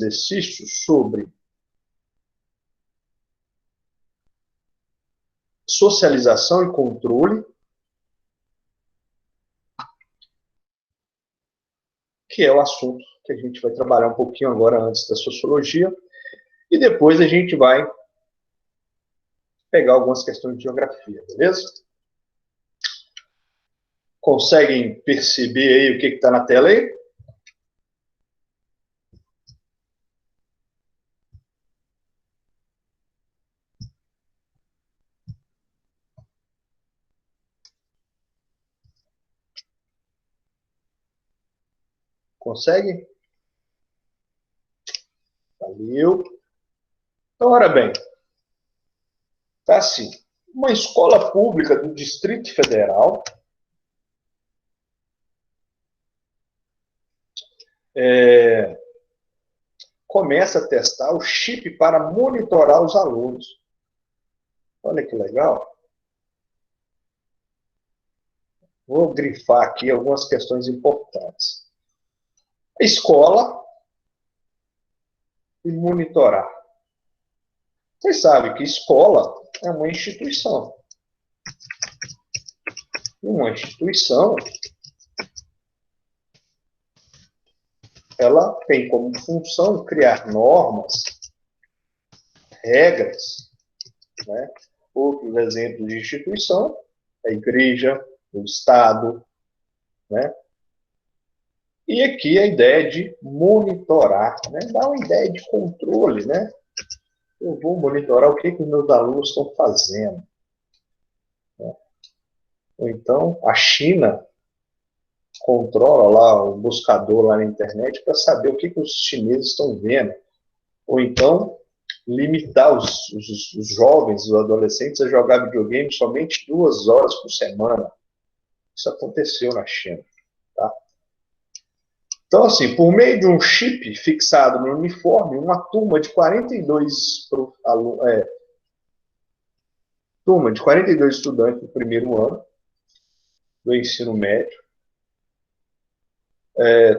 exercício sobre socialização e controle, que é o assunto que a gente vai trabalhar um pouquinho agora antes da sociologia, e depois a gente vai pegar algumas questões de geografia, beleza? Conseguem perceber aí o que está na tela aí? Conseguem? Valeu. Então, ora bem, tá assim, uma escola pública do Distrito Federal começa a testar o chip para monitorar os alunos. Olha que legal. Vou grifar aqui algumas questões importantes. A escola e monitorar. Vocês sabem que escola é uma instituição. Uma instituição, ela tem como função criar normas, regras, né? Outros exemplos de instituição, a igreja, o Estado, né? E aqui a ideia de monitorar, né? Dá uma ideia de controle, né? Eu vou monitorar o que os meus alunos estão fazendo. Né? Ou então, a China controla lá o buscador lá na internet para saber o que os chineses estão vendo. Ou então, limitar os jovens, os adolescentes a jogar videogame somente 2 horas por semana. Isso aconteceu na China. Tá? Então, assim, por meio de um chip fixado no uniforme, uma turma de 42 estudantes do primeiro ano do ensino médio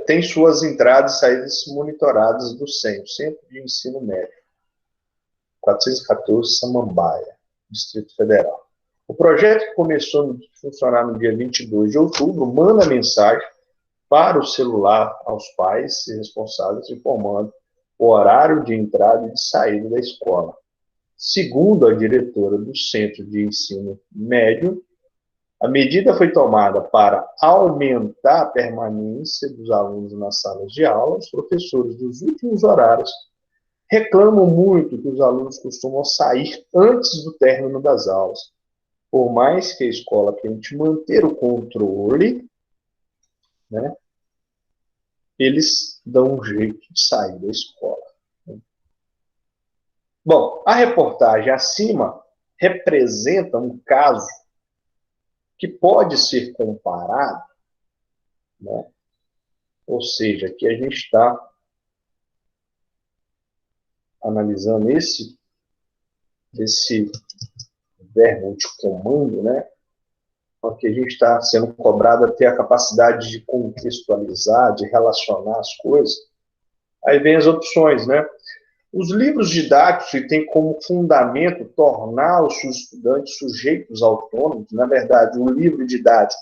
tem suas entradas e saídas monitoradas do CEM, Centro de Ensino Médio, 414 Samambaia, Distrito Federal. O projeto, que começou a funcionar no dia 22 de outubro, manda mensagem para o celular aos pais e responsáveis, informando o horário de entrada e de saída da escola. Segundo a diretora do Centro de Ensino Médio, a medida foi tomada para aumentar a permanência dos alunos nas salas de aula. Os professores dos últimos horários reclamam muito que os alunos costumam sair antes do término das aulas. Por mais que a escola tente manter o controle, né, eles dão um jeito de sair da escola. Bom, a reportagem acima representa um caso que pode ser comparado, né? Ou seja, aqui a gente está analisando esse verbo de comando, né? Porque a gente está sendo cobrado a ter a capacidade de contextualizar, de relacionar as coisas. Aí vem as opções, né? Os livros didáticos que têm como fundamento tornar os estudantes sujeitos autônomos. Na verdade, o livro didático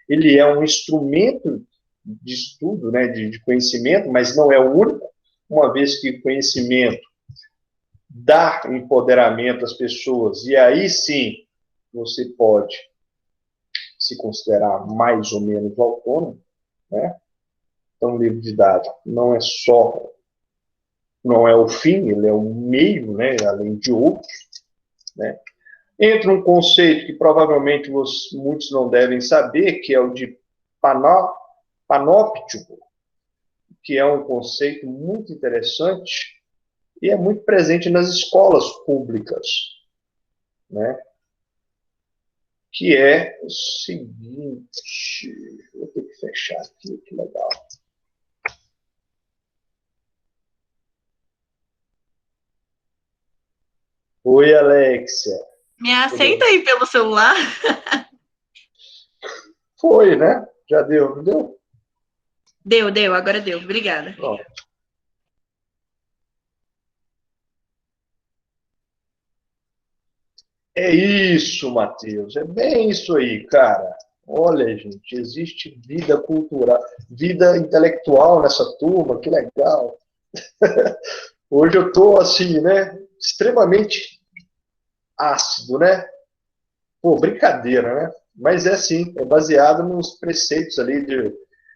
ele é um instrumento de estudo, né, de conhecimento, mas não é o único, uma vez que o conhecimento dá empoderamento às pessoas, e aí sim você pode se considerar mais ou menos autônomo, né? Então, o livro didático não é o fim, ele é um meio, né, além de outros, né? Entra um conceito que provavelmente muitos não devem saber, que é o de panóptico, que é um conceito muito interessante e é muito presente nas escolas públicas, né? Que é o seguinte, vou ter que fechar aqui, que legal. Oi, Alexia. Me aceita aí pelo celular? Foi, né? Já deu, não deu? Deu, agora deu. Obrigada. Pronto. É isso, Matheus. É bem isso aí, cara. Olha, gente, existe vida cultural, vida intelectual nessa turma, que legal. Hoje eu tô assim, né, extremamente ácido, né? Pô, brincadeira, né? Mas é assim, é baseado nos preceitos ali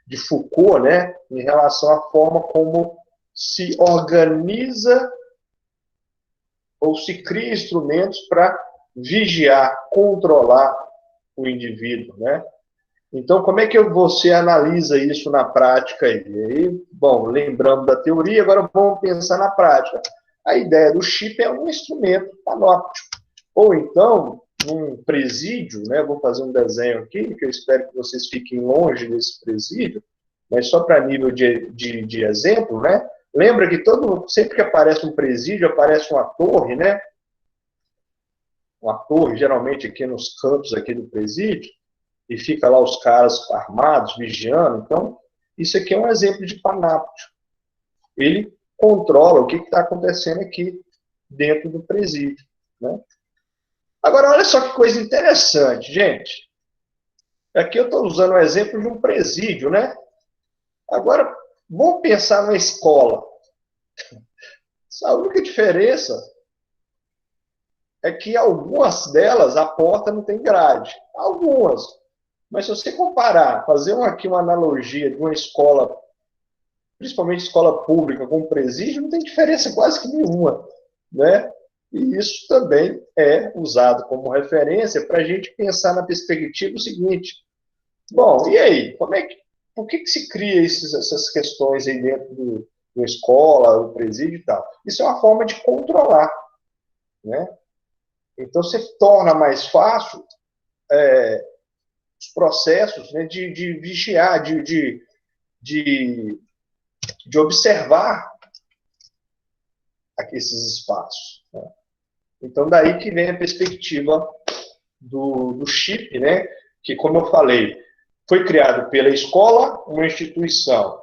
de Foucault, né, em relação à forma como se organiza ou se cria instrumentos para vigiar, controlar o indivíduo, né? Então, como é que você analisa isso na prática aí? E aí, bom, lembrando da teoria, agora vamos pensar na prática. A ideia do chip é um instrumento panóptico. Ou então, num presídio, né? Vou fazer um desenho aqui, que eu espero que vocês fiquem longe desse presídio, mas só para nível de exemplo, né? Lembra que sempre que aparece um presídio, aparece uma torre, né? Uma torre, geralmente aqui nos cantos aqui do presídio, e fica lá os caras armados, vigiando. Então, isso aqui é um exemplo de panáptico. Ele controla o que está acontecendo aqui dentro do presídio, né? Agora, olha só que coisa interessante, gente. Aqui eu estou usando o exemplo de um presídio, né? Agora, vamos pensar na escola. A única diferença é que algumas delas a porta não tem grade. Algumas. Mas se você comparar, fazer aqui uma analogia de uma escola, principalmente escola pública, com presídio, não tem diferença quase que nenhuma, né? E isso também é usado como referência para a gente pensar na perspectiva o seguinte: bom, e aí? Por que se cria essas questões aí dentro da escola, do presídio e tal? Isso é uma forma de controlar, né? Então, você torna mais fácil os processos, né, de vigiar, de, de observar esses espaços, né? Então, daí que vem a perspectiva do chip, né? Que, como eu falei, foi criado pela escola, uma instituição.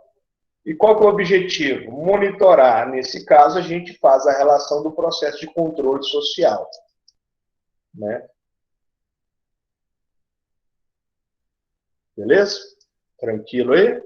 E qual que é o objetivo? Monitorar. Nesse caso, a gente faz a relação do processo de controle social, né? Beleza? Tranquilo aí?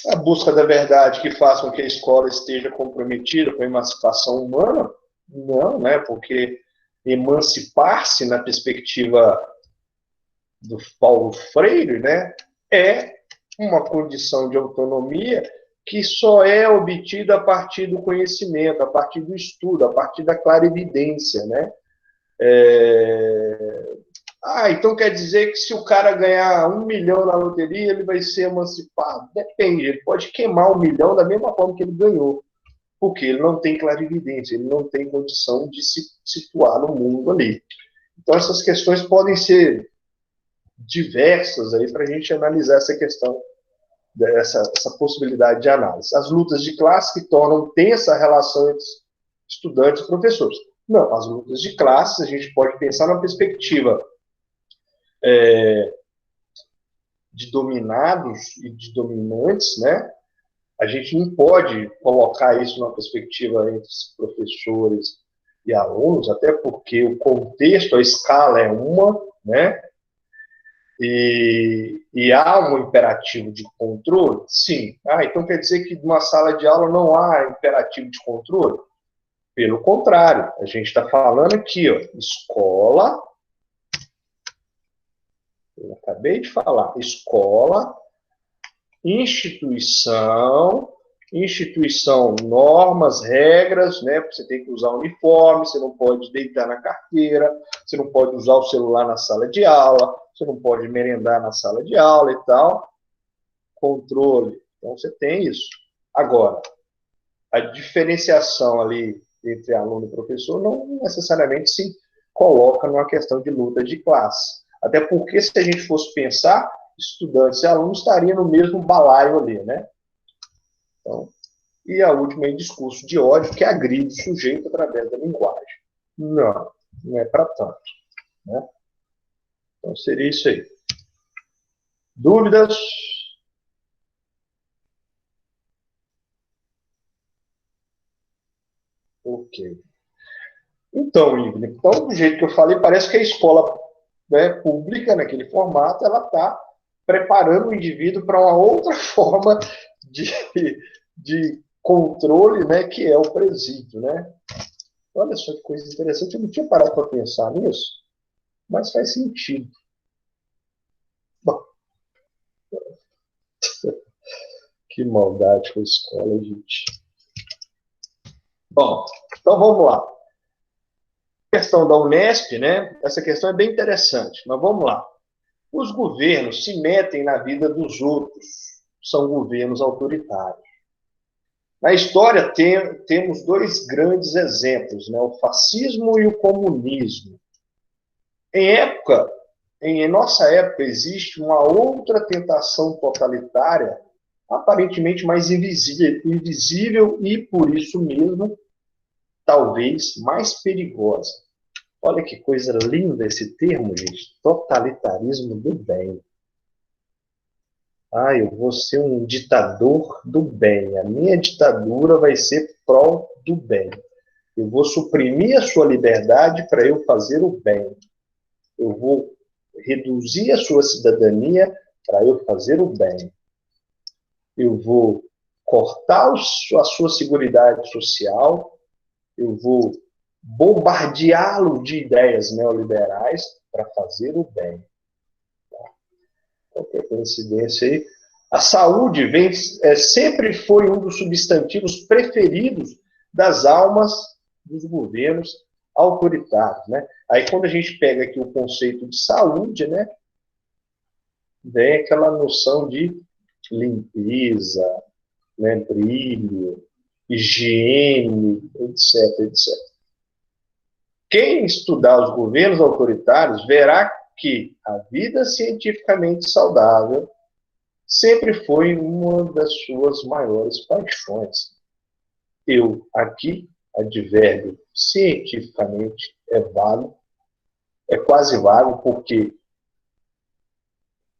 A busca da verdade que faz com que a escola esteja comprometida com a emancipação humana? Não, né? Porque emancipar-se na perspectiva do Paulo Freire, né, é uma condição de autonomia que só é obtida a partir do conhecimento, a partir do estudo, a partir da clarividência, né? Então quer dizer que se o cara ganhar 1 milhão na loteria, ele vai ser emancipado? Depende, ele pode queimar 1 milhão da mesma forma que ele ganhou, porque ele não tem clarividência, ele não tem condição de se situar no mundo ali. Então essas questões podem ser diversas aí para a gente analisar essa questão, essa possibilidade de análise. As lutas de classe que tornam tensa a relação entre estudantes e professores. Não, as lutas de classes a gente pode pensar na perspectiva de dominados e de dominantes, né? A gente não pode colocar isso numa perspectiva entre professores e alunos, até porque o contexto, a escala é uma, né? E há um imperativo de controle? Sim. Então quer dizer que numa sala de aula não há imperativo de controle? Pelo contrário, a gente está falando aqui, ó, escola, eu acabei de falar, escola, instituição, normas, regras, né? Você tem que usar uniforme, você não pode deitar na carteira, você não pode usar o celular na sala de aula, você não pode merendar na sala de aula e tal. Controle. Então, você tem isso. Agora, a diferenciação ali entre aluno e professor não necessariamente se coloca numa questão de luta de classe. Até porque, se a gente fosse pensar, estudantes e alunos estariam no mesmo balaio ali, né? Então, e a última é discurso de ódio que agride o sujeito através da linguagem. Não, não é para tanto, né? Então, seria isso aí. Dúvidas? Ok. Então, Ivne, então, do jeito que eu falei, parece que a escola, né, pública, naquele formato, ela está preparando o indivíduo para uma outra forma de, de controle, né, que é o presídio, né? Olha só que coisa interessante, eu não tinha parado para pensar nisso, mas faz sentido. Bom, que maldade com a escola, gente. Bom, então vamos lá. A questão da Unesp, né? Essa questão é bem interessante, mas vamos lá. Os governos se metem na vida dos outros, são governos autoritários. Na história temos dois grandes exemplos, né? O fascismo e o comunismo. Em nossa época, existe uma outra tentação totalitária, aparentemente mais invisível e, por isso mesmo, talvez mais perigosa. Olha que coisa linda esse termo, gente. Totalitarismo do bem. Ah, eu vou ser um ditador do bem. A minha ditadura vai ser pró do bem. Eu vou suprimir a sua liberdade para eu fazer o bem. Eu vou reduzir a sua cidadania para eu fazer o bem. Eu vou cortar a sua seguridade social. Eu vou bombardeá-lo de ideias neoliberais para fazer o bem. Qualquer coincidência aí. A saúde sempre foi um dos substantivos preferidos das almas dos governos autoritários, né? Aí quando a gente pega aqui o conceito de saúde, né, vem aquela noção de limpeza, né, brilho, higiene, etc, etc. Quem estudar os governos autoritários verá que a vida cientificamente saudável sempre foi uma das suas maiores paixões. Eu, aqui, advérbio cientificamente é vago, é quase vago, porque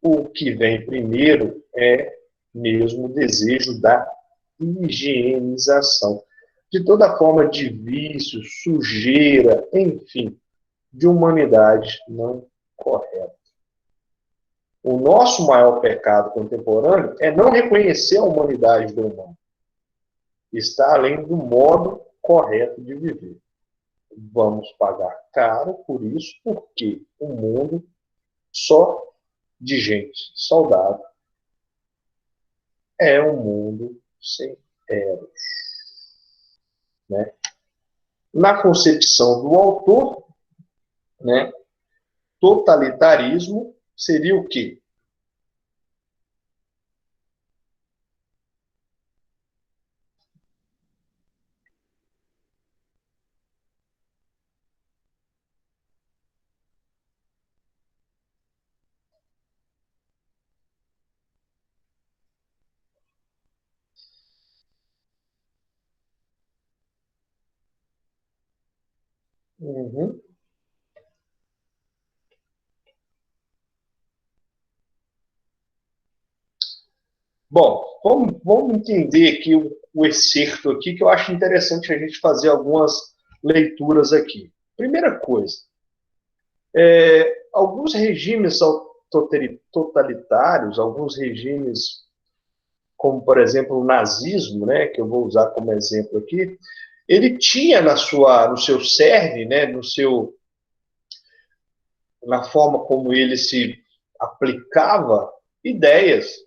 o que vem primeiro é mesmo o desejo da higienização. De toda forma de vício, sujeira, enfim, de humanidade não correta. O nosso maior pecado contemporâneo é não reconhecer a humanidade do humano. Está além do modo correto de viver. Vamos pagar caro por isso, porque o mundo só de gente saudável é um mundo sem eros. Né? Na concepção do autor, né, totalitarismo seria o quê? Uhum. Bom, vamos entender aqui o excerto aqui, que eu acho interessante a gente fazer algumas leituras aqui. Primeira coisa, alguns regimes totalitários, alguns regimes, como, por exemplo, o nazismo, né, que eu vou usar como exemplo aqui, ele tinha no seu cerne, né, na forma como ele se aplicava, ideias,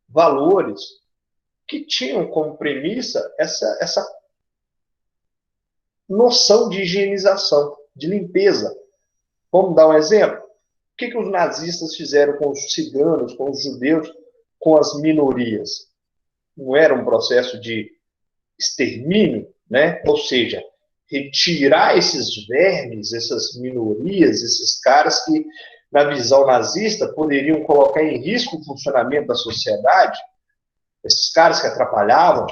valores, que tinham como premissa essa noção de higienização, de limpeza. Vamos dar um exemplo? O que os nazistas fizeram com os ciganos, com os judeus, com as minorias? Não era um processo de extermínio, né? Ou seja, retirar esses vermes, essas minorias, esses caras que, na visão nazista, poderiam colocar em risco o funcionamento da sociedade, esses caras que atrapalhavam,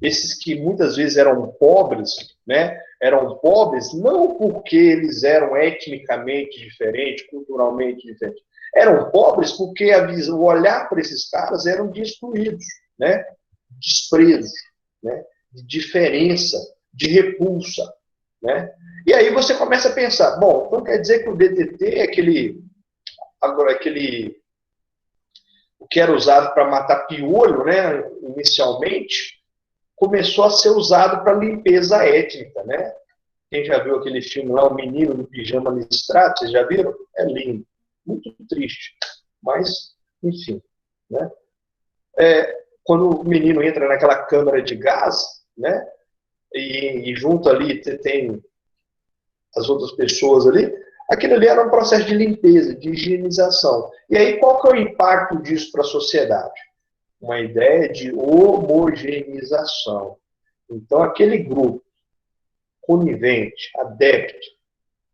esses que muitas vezes eram pobres, né? Eram pobres não porque eles eram etnicamente diferentes, culturalmente diferentes. Eram pobres porque o olhar para esses caras eram de excluídos, né? Desprezo, né? De diferença, de repulsa. né? E aí você começa a pensar, bom, então quer dizer que o DDT é aquele o que era usado para matar piolho, né, inicialmente, começou a ser usado para limpeza étnica, né? Quem já viu aquele filme lá, O Menino no Pijama Listrado, vocês já viram? É lindo, muito triste, mas, enfim, né? Quando o menino entra naquela câmara de gás, né? E junto ali tem as outras pessoas ali, aquilo ali era um processo de limpeza, de higienização. E aí, qual que é o impacto disso para a sociedade? Uma ideia de homogeneização. Então, aquele grupo conivente, adepto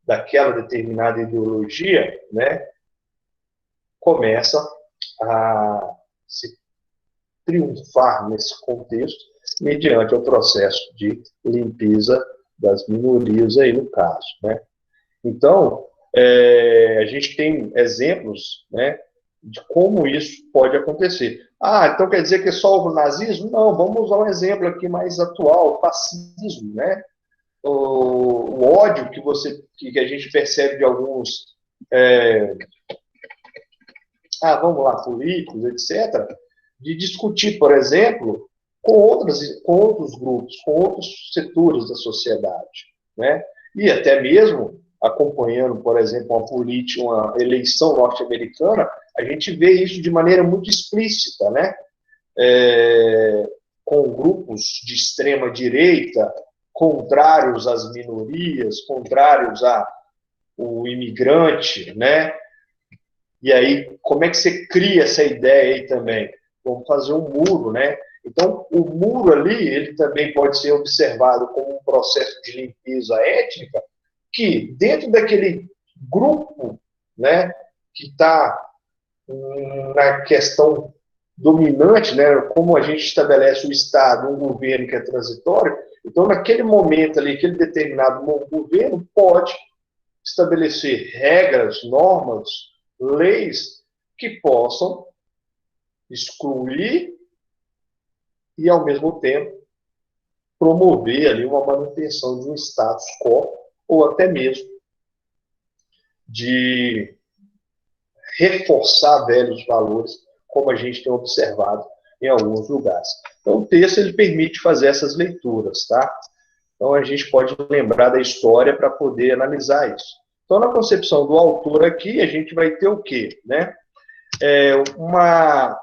daquela determinada ideologia, né, começa a se triunfar nesse contexto, mediante o processo de limpeza das minorias aí no caso, né? Então, a gente tem exemplos, né, de como isso pode acontecer. Ah, então quer dizer que é só o nazismo? Não, vamos usar um exemplo aqui mais atual, o fascismo, né? O ódio que a gente percebe de alguns, vamos lá, políticos, etc., de discutir, por exemplo, com outros grupos, com outros setores da sociedade, né? E até mesmo acompanhando, por exemplo, uma eleição norte-americana, a gente vê isso de maneira muito explícita, né? Com grupos de extrema direita, contrários às minorias, contrários ao imigrante, né? E aí, como é que você cria essa ideia aí também? Vamos fazer um muro, né? Então, o muro ali, ele também pode ser observado como um processo de limpeza étnica, que dentro daquele grupo, né, que está na questão dominante, né, como a gente estabelece o Estado, um governo que é transitório, então, naquele momento ali, aquele determinado governo pode estabelecer regras, normas, leis que possam excluir e, ao mesmo tempo, promover ali uma manutenção de um status quo ou até mesmo de reforçar velhos valores, como a gente tem observado em alguns lugares. Então, o texto ele permite fazer essas leituras, tá? Então, a gente pode lembrar da história para poder analisar isso. Então, na concepção do autor aqui, a gente vai ter o quê? Né? Uma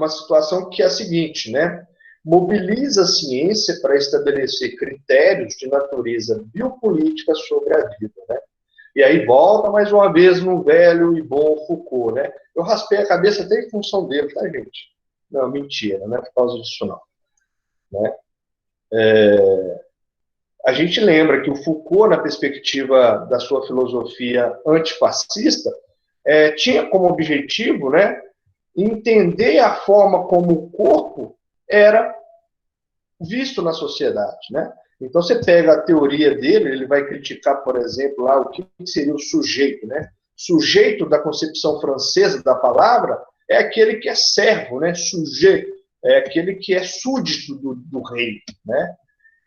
situação que é a seguinte, né? Mobiliza a ciência para estabelecer critérios de natureza biopolítica sobre a vida, né? E aí volta mais uma vez no velho e bom Foucault, né? Eu raspei a cabeça até em função dele, tá, gente? Não, mentira, não é por causa disso, não. Né? A gente lembra que o Foucault, na perspectiva da sua filosofia antifascista, tinha como objetivo, né, entender a forma como o corpo era visto na sociedade, né? Então você pega a teoria dele, ele vai criticar, por exemplo, lá o que seria o sujeito, né? Sujeito da concepção francesa da palavra é aquele que é servo, né? Sujeito é aquele que é súdito do rei, né?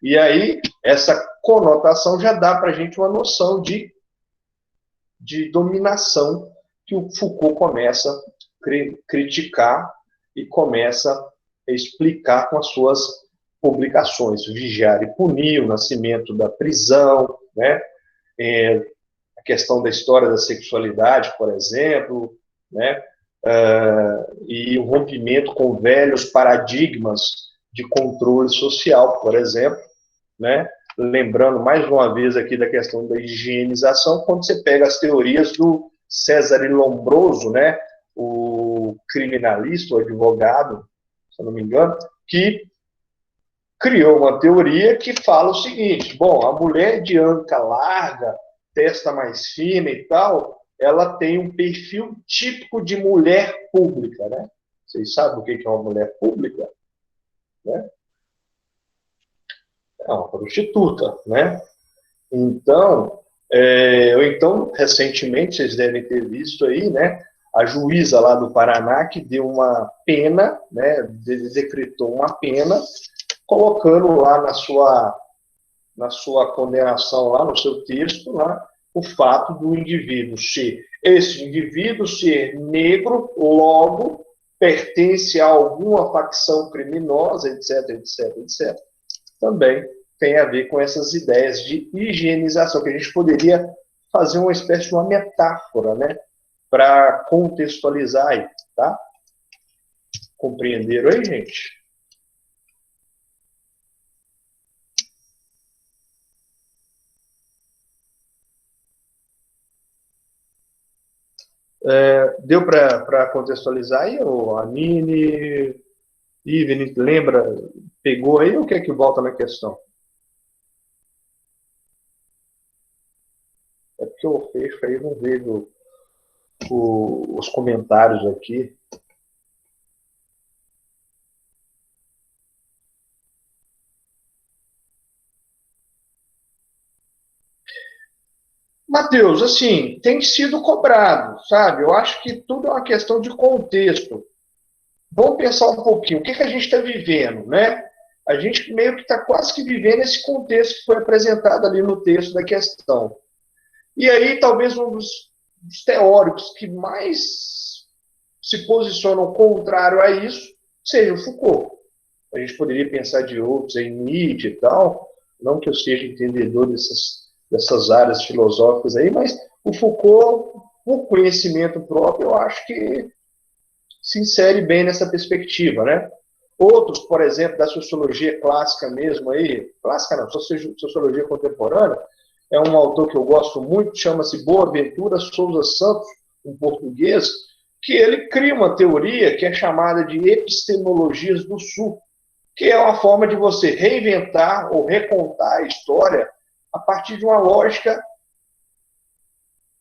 E aí essa conotação já dá para a gente uma noção de dominação que o Foucault começa a criticar e começa a explicar com as suas publicações, Vigiar e Punir, o nascimento da prisão, né? A questão da história da sexualidade, por exemplo, né? E o rompimento com velhos paradigmas de controle social, por exemplo, né? Lembrando mais uma vez aqui da questão da higienização, quando você pega as teorias do César Lombroso, né? O criminalista, o advogado, se eu não me engano, que criou uma teoria que fala o seguinte: bom, a mulher de anca larga, testa mais fina e tal, ela tem um perfil típico de mulher pública, né? Vocês sabem o que é uma mulher pública? Né? É uma prostituta, né? Então, recentemente, vocês devem ter visto aí, né? A juíza lá do Paraná que deu uma pena, né? Decretou uma pena colocando lá na sua condenação lá, no seu texto, lá, o fato do indivíduo ser, esse indivíduo ser negro, logo pertence a alguma facção criminosa, etc, etc, etc. Também tem a ver com essas ideias de higienização, que a gente poderia fazer uma espécie de uma metáfora, né, para contextualizar aí, tá? Compreenderam aí, gente? Deu para contextualizar aí, o Anine, Ivene, lembra, pegou aí, ou quer que volta na questão? É porque eu fecho aí, não vejo os comentários aqui. Matheus, assim, tem sido cobrado, sabe? Eu acho que tudo é uma questão de contexto. Vamos pensar um pouquinho, o que a gente está vivendo, né? A gente meio que está quase que vivendo esse contexto que foi apresentado ali no texto da questão. E aí, talvez um dos teóricos que mais se posicionam contrário a isso seja o Foucault. A gente poderia pensar de outros, em Nietzsche e tal, não que eu seja entendedor dessas áreas filosóficas aí, mas o Foucault, por conhecimento próprio, eu acho que se insere bem nessa perspectiva, né? Outros, por exemplo, da sociologia clássica mesmo aí, clássica não, sociologia contemporânea, é um autor que eu gosto muito, chama-se Boaventura Souza Santos, um português, que ele cria uma teoria que é chamada de epistemologias do sul, que é uma forma de você reinventar ou recontar a história a partir de uma lógica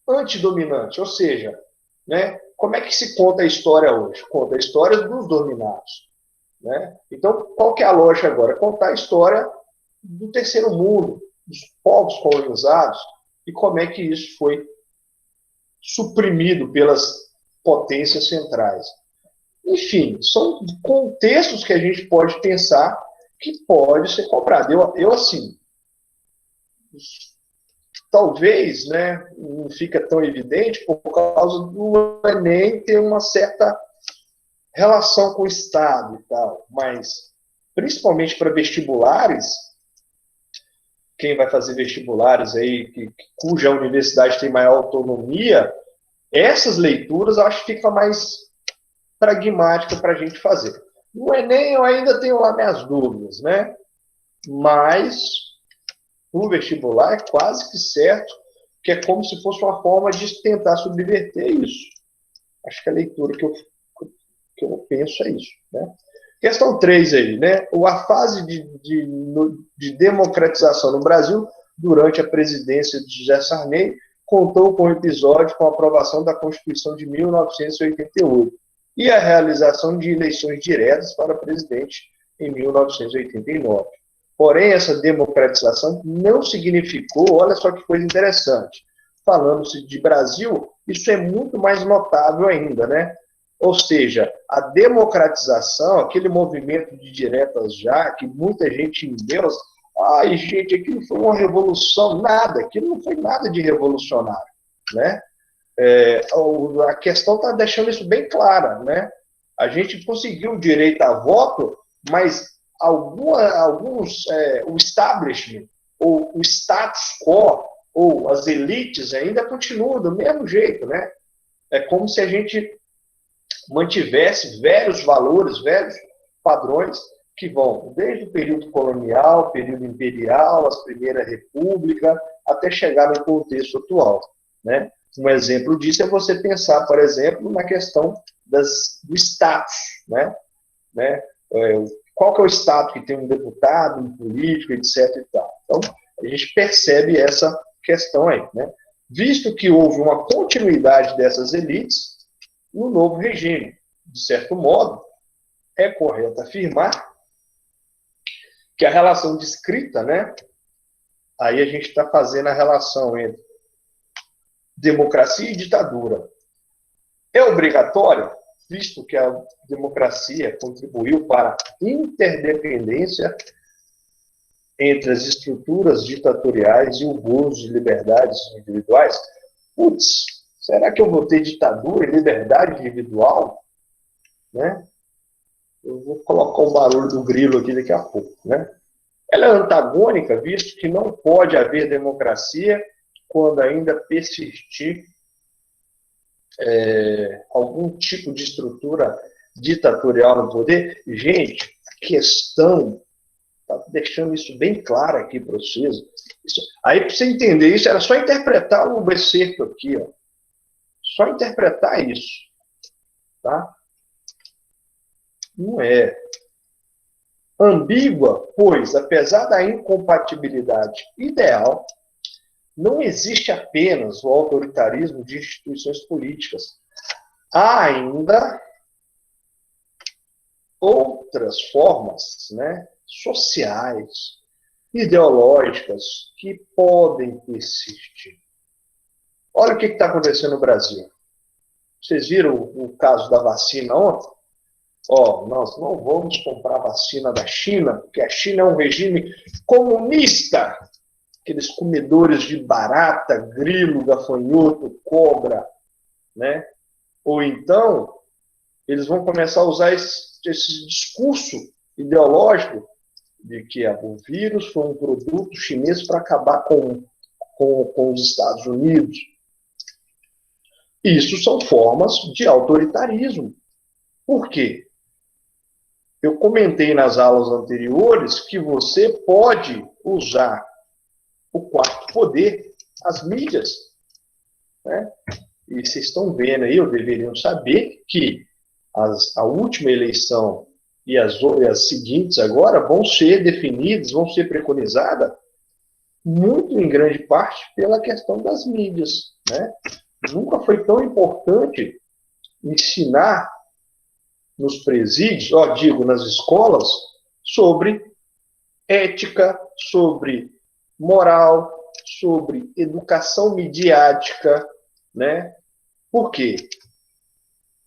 antidominante, ou seja, né, como é que se conta a história hoje? Conta a história dos dominados. Né? Então, qual que é a lógica agora? Contar a história do terceiro mundo, dos povos colonizados, e como é que isso foi suprimido pelas potências centrais. Enfim, são contextos que a gente pode pensar que pode ser cobrado. Eu assim, talvez, né, não fica tão evidente por causa do Enem ter uma certa relação com o Estado e tal, mas principalmente para vestibulares, quem vai fazer vestibulares aí, cuja universidade tem maior autonomia, essas leituras eu acho que fica mais pragmática para a gente fazer. No Enem eu ainda tenho lá minhas dúvidas, né? Mas o vestibular é quase que certo que é como se fosse uma forma de tentar subverter isso. Acho que a leitura que eu penso é isso, né? Questão 3 aí, né? A fase de democratização no Brasil durante a presidência de José Sarney contou com um episódio com a aprovação da Constituição de 1988 e a realização de eleições diretas para presidente em 1989. Porém, essa democratização não significou, olha só que coisa interessante, falando-se de Brasil, isso é muito mais notável ainda, né? Ou seja, a democratização, aquele movimento de diretas já, que muita gente endeusa, ai, gente, aquilo foi uma revolução, nada, aquilo não foi nada de revolucionário, né? A questão está deixando isso bem clara, né? A gente conseguiu o direito a voto, mas o establishment, ou o status quo, ou as elites ainda continuam do mesmo jeito, né? É como se a gente mantivesse velhos valores, velhos padrões que vão desde o período colonial, período imperial, a Primeira República, até chegar no contexto atual, né? Um exemplo disso é você pensar, por exemplo, na questão do status, né? Qual que é o status que tem um deputado, um político, etc. E tal. Então, a gente percebe essa questão aí, né? Visto que houve uma continuidade dessas elites no novo regime. De certo modo, é correto afirmar que a relação descrita, né? Aí a gente está fazendo a relação entre democracia e ditadura. É obrigatório, visto que a democracia contribuiu para a interdependência entre as estruturas ditatoriais e o gozo de liberdades individuais, putz, será que eu vou ter ditadura e liberdade individual? Né? Eu vou colocar o barulho do grilo aqui daqui a pouco. Né? Ela é antagônica, visto que não pode haver democracia quando ainda persistir algum tipo de estrutura ditatorial no poder. Gente, a questão, está deixando isso bem claro aqui para vocês. Aí, para você entender isso, era só interpretar o excerto aqui, ó. Só interpretar isso. Tá? Não é ambígua, pois, apesar da incompatibilidade ideal, não existe apenas o autoritarismo de instituições políticas. Há ainda outras formas, né, sociais, ideológicas, que podem persistir. Olha o que está acontecendo no Brasil. Vocês viram o caso da vacina ontem? Nós não vamos comprar vacina da China, porque a China é um regime comunista. Aqueles comedores de barata, grilo, gafanhoto, cobra, né? Ou então, eles vão começar a usar esse discurso ideológico de que o vírus foi um produto chinês para acabar com os Estados Unidos. Isso são formas de autoritarismo. Por quê? Eu comentei nas aulas anteriores que você pode usar o quarto poder, as mídias. Né? E vocês estão vendo aí, ou deveriam saber, que a última eleição e as seguintes agora vão ser definidas, vão ser preconizadas, muito em grande parte pela questão das mídias. Né? Nunca foi tão importante ensinar nos presídios, nas escolas, sobre ética, sobre moral, sobre educação midiática, né? Por quê?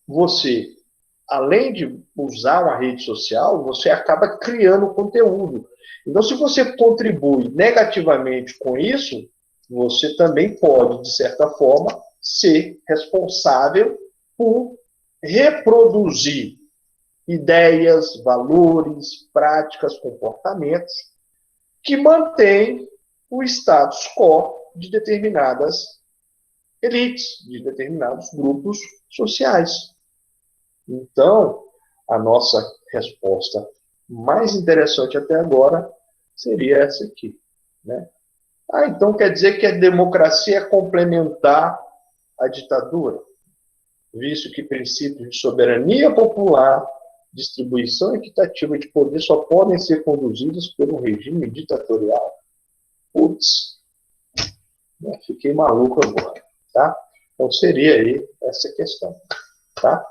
Você, além de usar uma rede social, você acaba criando conteúdo. Então, se você contribui negativamente com isso, você também pode, de certa forma, ser responsável por reproduzir ideias, valores, práticas, comportamentos que mantêm o status quo de determinadas elites, de determinados grupos sociais. Então, a nossa resposta mais interessante até agora seria essa aqui. Né? Então quer dizer que a democracia é complementar à ditadura? Visto que princípios de soberania popular, distribuição equitativa de poder só podem ser conduzidos pelo regime ditatorial. Putz, fiquei maluco agora. Tá? Então seria aí essa questão. Tá?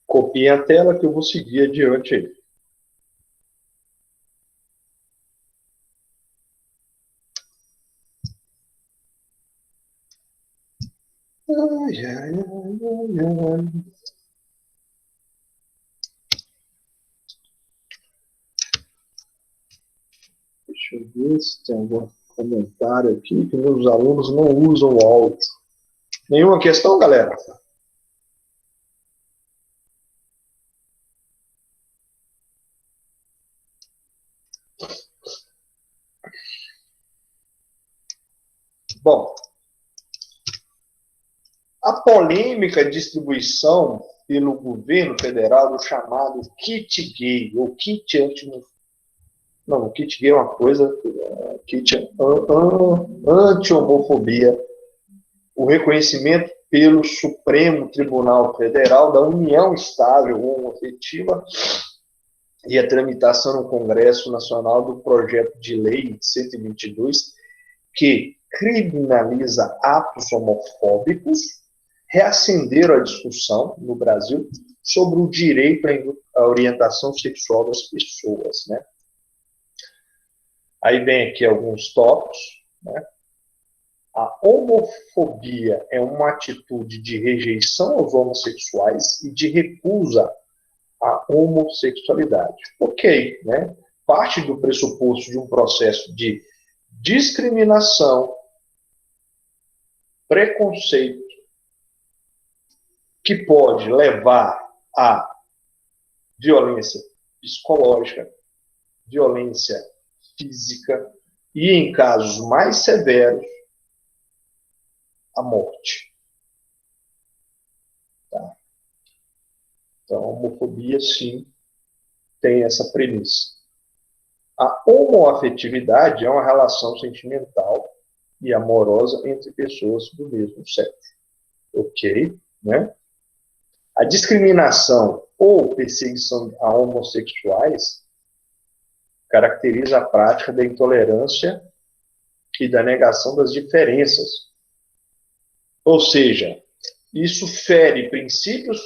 Copiem a tela que eu vou seguir adiante aí. Ai, ai, ai, ai. Deixa eu ver se tem algum comentário aqui, que meus alunos não usam o áudio. Nenhuma questão, galera? Bom, a polêmica distribuição pelo governo federal do chamado kit gay, ou kit não, o kit gay é uma coisa, kit anti-homofobia, o reconhecimento pelo Supremo Tribunal Federal da união estável homoafetiva e a tramitação no Congresso Nacional do projeto de lei 122, que criminaliza atos homofóbicos, reacenderam a discussão no Brasil sobre o direito à orientação sexual das pessoas. Né? Aí vem aqui alguns tópicos. Né? A homofobia é uma atitude de rejeição aos homossexuais e de recusa à homossexualidade. Ok, né? parte do pressuposto de um processo de discriminação, preconceito, que pode levar a violência psicológica, violência física e, em casos mais severos, a morte. Tá? Então, a homofobia, sim, tem essa premissa. A homoafetividade é uma relação sentimental e amorosa entre pessoas do mesmo sexo. Ok? Né? A discriminação ou perseguição a homossexuais caracteriza a prática da intolerância e da negação das diferenças. Ou seja, isso fere princípios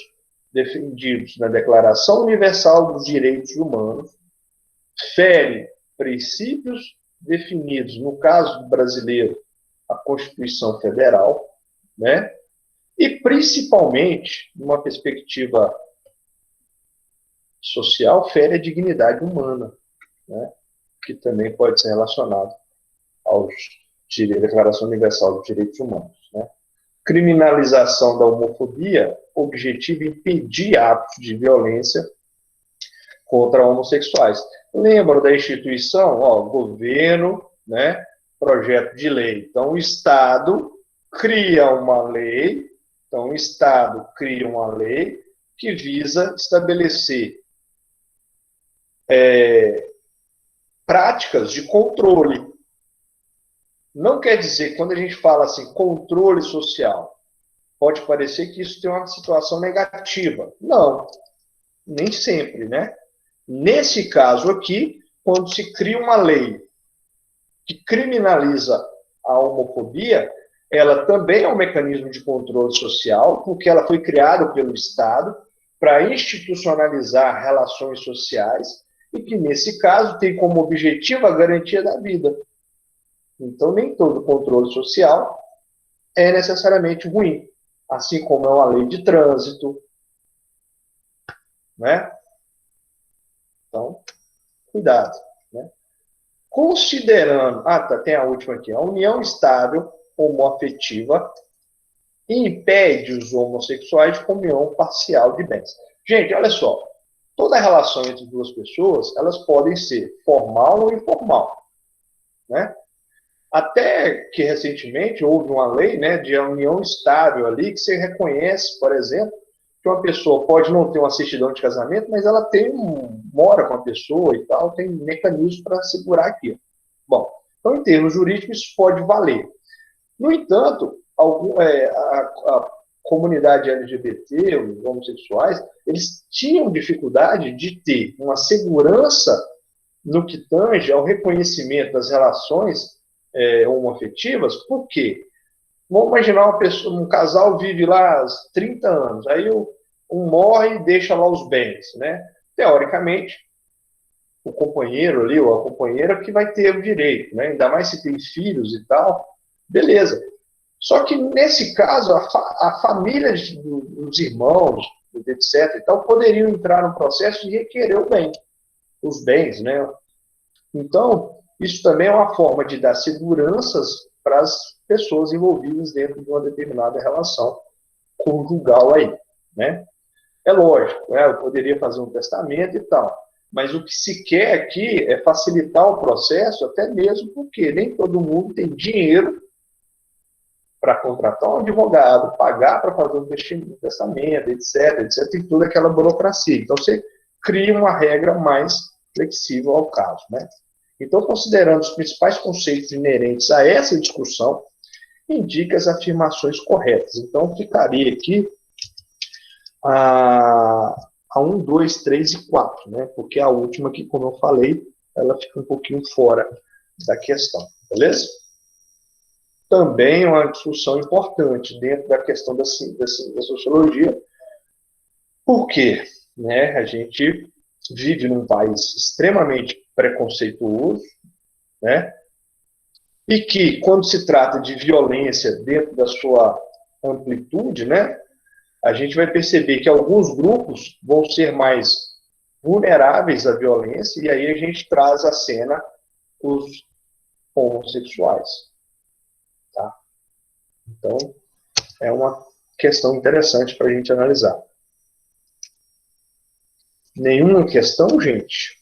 defendidos na Declaração Universal dos Direitos Humanos, fere princípios definidos, no caso brasileiro, a Constituição Federal, né? E, principalmente, numa perspectiva social, fere a dignidade humana, né? Que também pode ser relacionado à Declaração Universal dos Direitos Humanos. Né? Criminalização da homofobia objetiva impedir atos de violência contra homossexuais. Lembram da instituição? Governo, né? Projeto de lei. Então, o Estado cria uma lei. Então, o Estado cria uma lei que visa estabelecer práticas de controle. Não quer dizer, quando a gente fala assim, controle social, pode parecer que isso tem uma situação negativa. Não, nem sempre, né? Nesse caso aqui, quando se cria uma lei que criminaliza a homofobia, ela também é um mecanismo de controle social, porque ela foi criada pelo Estado para institucionalizar relações sociais e que, nesse caso, tem como objetivo a garantia da vida. Então, nem todo controle social é necessariamente ruim, assim como é uma lei de trânsito, né? Então, cuidado, né? Considerando, tem a última aqui, a união estável homoafetiva impede os homossexuais de comunhão parcial de bens. Gente, olha só, toda relação entre duas pessoas, elas podem ser formal ou informal, né? Até que recentemente houve uma lei, né, de união estável ali, que você reconhece, por exemplo, que uma pessoa pode não ter uma certidão de casamento, mas ela mora com a pessoa e tal, tem mecanismos para segurar aquilo. Bom, então em termos jurídicos isso pode valer. No entanto, a comunidade LGBT, os homossexuais, eles tinham dificuldade de ter uma segurança no que tange ao reconhecimento das relações homoafetivas. Por quê? Vamos imaginar uma pessoa, um casal vive lá há 30 anos, aí um morre e deixa lá os bens, né? Teoricamente, o companheiro ali, ou a companheira, que vai ter o direito, né? Ainda mais se tem filhos e tal, beleza. Só que, nesse caso, a família dos irmãos, etc., e tal, poderiam entrar no processo e requerer os bens, né? Então, isso também é uma forma de dar seguranças para as pessoas envolvidas dentro de uma determinada relação conjugal aí, né? É lógico, né? Eu poderia fazer um testamento e tal, mas o que se quer aqui é facilitar o processo, até mesmo porque nem todo mundo tem dinheiro para contratar um advogado, pagar para fazer um testamento, etc. Tem toda aquela burocracia. Então, você cria uma regra mais flexível ao caso, né? Então, considerando os principais conceitos inerentes a essa discussão, indica as afirmações corretas. Então, ficaria aqui a 1, 2, 3 e 4, né? Porque a última, que, como eu falei, ela fica um pouquinho fora da questão, beleza? Também é uma discussão importante dentro da questão da sociologia. Por quê? Né? A gente vive num país extremamente preconceituoso, né? E que, quando se trata de violência dentro da sua amplitude, né, a gente vai perceber que alguns grupos vão ser mais vulneráveis à violência, e aí a gente traz à cena os homossexuais. Tá? Então, é uma questão interessante para a gente analisar. Nenhuma questão, gente?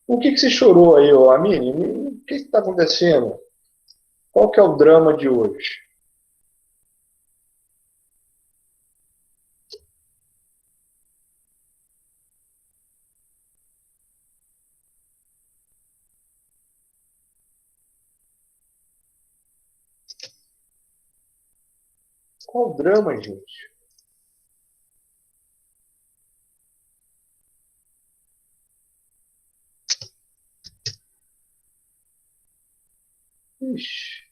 O que você chorou aí, ô Amine? O que está acontecendo? Qual que é o drama de hoje? Qual o drama, gente? Ixi,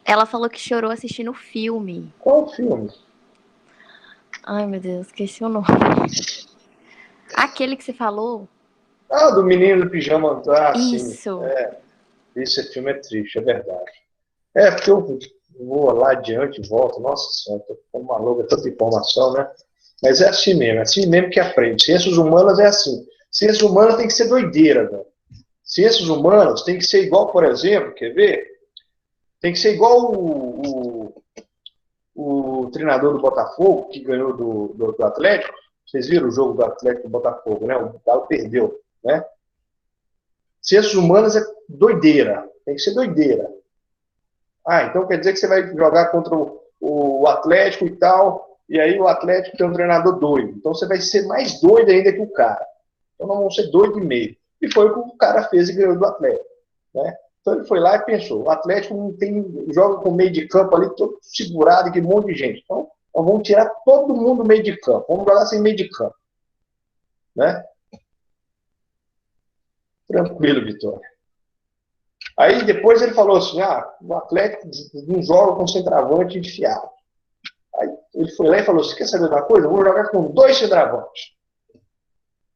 Ela falou que chorou assistindo o filme. qual filme? Ai, meu Deus, esqueci o nome. Aquele que você falou? Ah, do menino do pijama. Ah, sim. Isso. Esse filme é triste, é verdade. É, porque eu vou lá adiante e volto. Nossa Senhora, tô ficando maluco, é tanta informação, né? Mas é assim mesmo que aprende. Ciências humanas é assim. Ciências humanas tem que ser doideira, velho. Ciências humanas tem que ser igual, por exemplo, quer ver? Tem que ser igual o treinador do Botafogo, que ganhou do Atlético. Vocês viram o jogo do Atlético do Botafogo, né? O Galo perdeu, né? Ciências humanas é doideira. Tem que ser doideira. Ah, então quer dizer que você vai jogar contra o Atlético e tal, e aí o Atlético tem um treinador doido. Então você vai ser mais doido ainda que o cara. Então nós vamos ser doido e meio. E foi o que o cara fez e ganhou do Atlético. Né? Então ele foi lá e pensou, o Atlético não tem, joga com meio de campo ali, todo segurado, e que um monte de gente. Então nós vamos tirar todo mundo do meio de campo. Vamos jogar sem meio de campo. Né? Tranquilo, Vitória. Aí depois ele falou assim, o Atlético não joga com centroavante enfiado. Aí ele foi lá e falou assim, quer saber de uma coisa? Eu vou jogar com 2 centroavantes.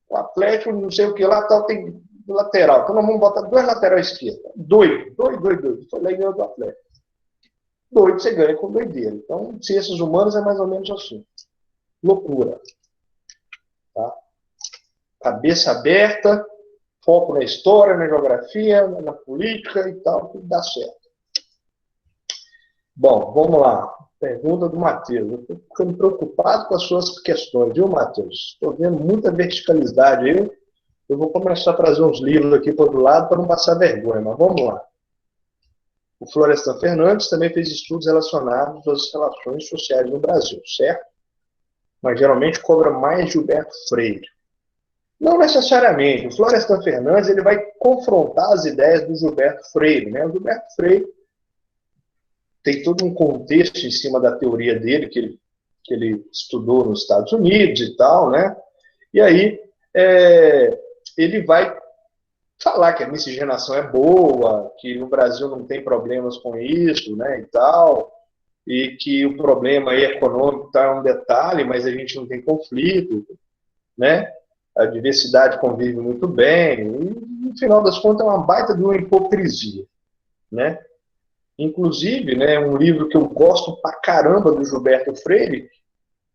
O Atlético, não sei o que lá, tal, tem lateral. Então nós vamos botar 2 laterais esquerdos. Doido. Foi lá e ganhou do Atlético. Doido você ganha com doideira. Então, ciências humanas é mais ou menos assim. Loucura. Tá? Cabeça aberta, foco na história, na geografia, na política e tal, tudo dá certo. Bom, vamos lá. Pergunta do Matheus. Eu estou ficando preocupado com as suas questões, viu, Matheus? Estou vendo muita verticalidade aí. Eu vou começar a trazer uns livros aqui para o outro lado para não passar vergonha, mas vamos lá. O Florestan Fernandes também fez estudos relacionados às relações sociais no Brasil, certo? Mas geralmente cobra mais Gilberto Freire. Não necessariamente. O Florestan Fernandes ele vai confrontar as ideias do Gilberto Freire. Né? O Gilberto Freire tem todo um contexto em cima da teoria dele, que ele estudou nos Estados Unidos e tal, né? E aí ele vai falar que a miscigenação é boa, que no Brasil não tem problemas com isso, né, e tal, e que o problema aí econômico está um detalhe, mas a gente não tem conflito, né? A diversidade convive muito bem, e no final das contas é uma baita de uma hipocrisia, né? Inclusive, né, um livro que eu gosto pra caramba do Gilberto Freire,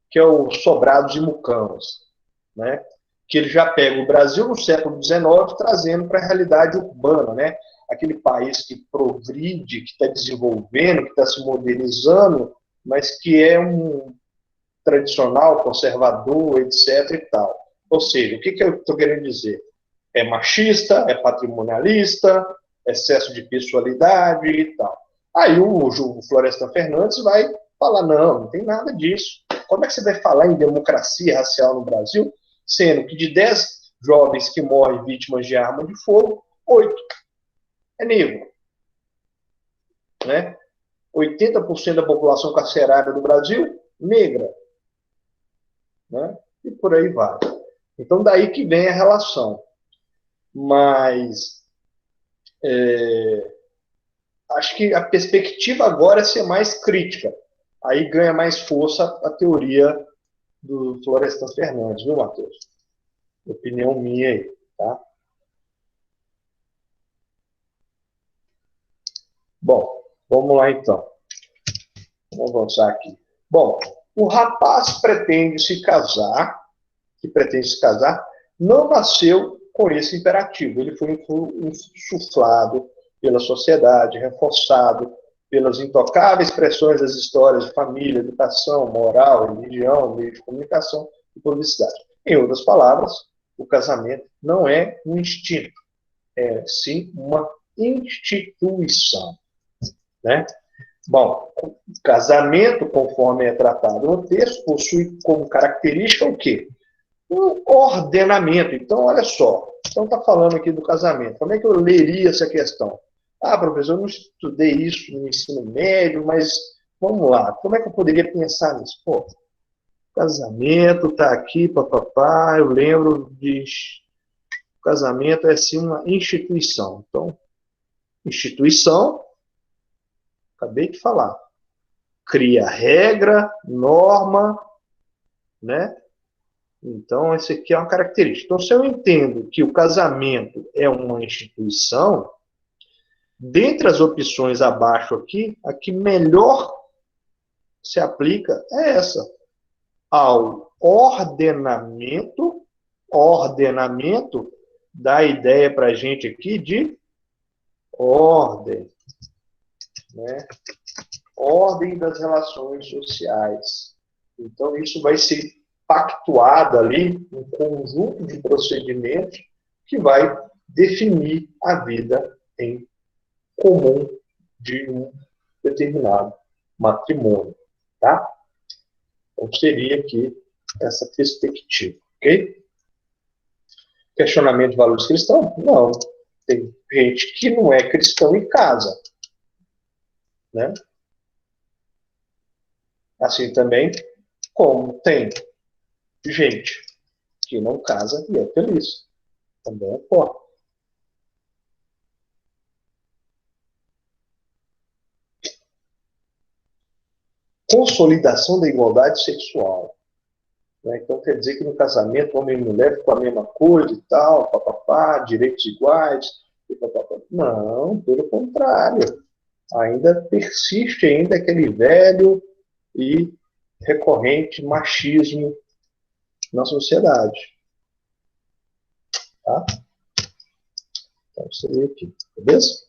que é o Sobrados e Mucamas, né? Que ele já pega o Brasil no século XIX, trazendo para a realidade urbana, né? Aquele país que progride, que está desenvolvendo, que está se modernizando, mas que é um tradicional, conservador, etc. e tal. Ou seja, o que eu estou querendo dizer? É machista, é patrimonialista, excesso de pessoalidade e tal. Aí o Florestan Fernandes vai falar, não tem nada disso. Como é que você vai falar em democracia racial no Brasil, sendo que de 10 jovens que morrem vítimas de arma de fogo, 8 é negro? Né? 80% da população carcerária do Brasil, negra. Né? E por aí vai. Então, daí que vem a relação. Mas acho que a perspectiva agora é ser mais crítica. Aí ganha mais força a teoria do Florestan Fernandes, viu, Matheus? Opinião minha aí, tá? Vamos lá, então. Vamos avançar aqui. Bom, o rapaz que pretende se casar, não nasceu com esse imperativo. Ele foi insuflado pela sociedade, reforçado pelas intocáveis pressões das histórias de família, educação, moral, religião, meio de comunicação e publicidade. Em outras palavras, o casamento não é um instinto, é sim uma instituição, né? Bom, o casamento, conforme é tratado no texto, possui como característica o quê? Um ordenamento. Então, olha só, então está falando aqui do casamento. Como é que eu leria essa questão? Ah, professor, eu não estudei isso no ensino médio, mas vamos lá, como é que eu poderia pensar nisso? Pô, casamento está aqui, papapá, eu lembro de casamento é sim uma instituição. Então, instituição, acabei de falar, cria regra, norma, né? Então, essa aqui é uma característica. Então, se eu entendo que o casamento é uma instituição, dentre as opções abaixo aqui, a que melhor se aplica é essa, ao ordenamento dá a ideia para a gente aqui de ordem, né? Ordem das relações sociais. Então, isso vai ser pactuado ali, um conjunto de procedimentos que vai definir a vida em comum de um determinado matrimônio, tá? Então, seria aqui essa perspectiva, ok? Questionamento de valores cristãos? Não. Tem gente que não é cristão e casa, né? Assim também como tem gente que não casa e é feliz. Também ocorre. Consolidação da igualdade sexual. Né? Então quer dizer que no casamento homem e mulher ficam a mesma coisa e tal, papapá, direitos iguais. E papapá. Não, pelo contrário. Ainda persiste ainda aquele velho e recorrente machismo na sociedade. Tá? Então, seria aqui. Beleza?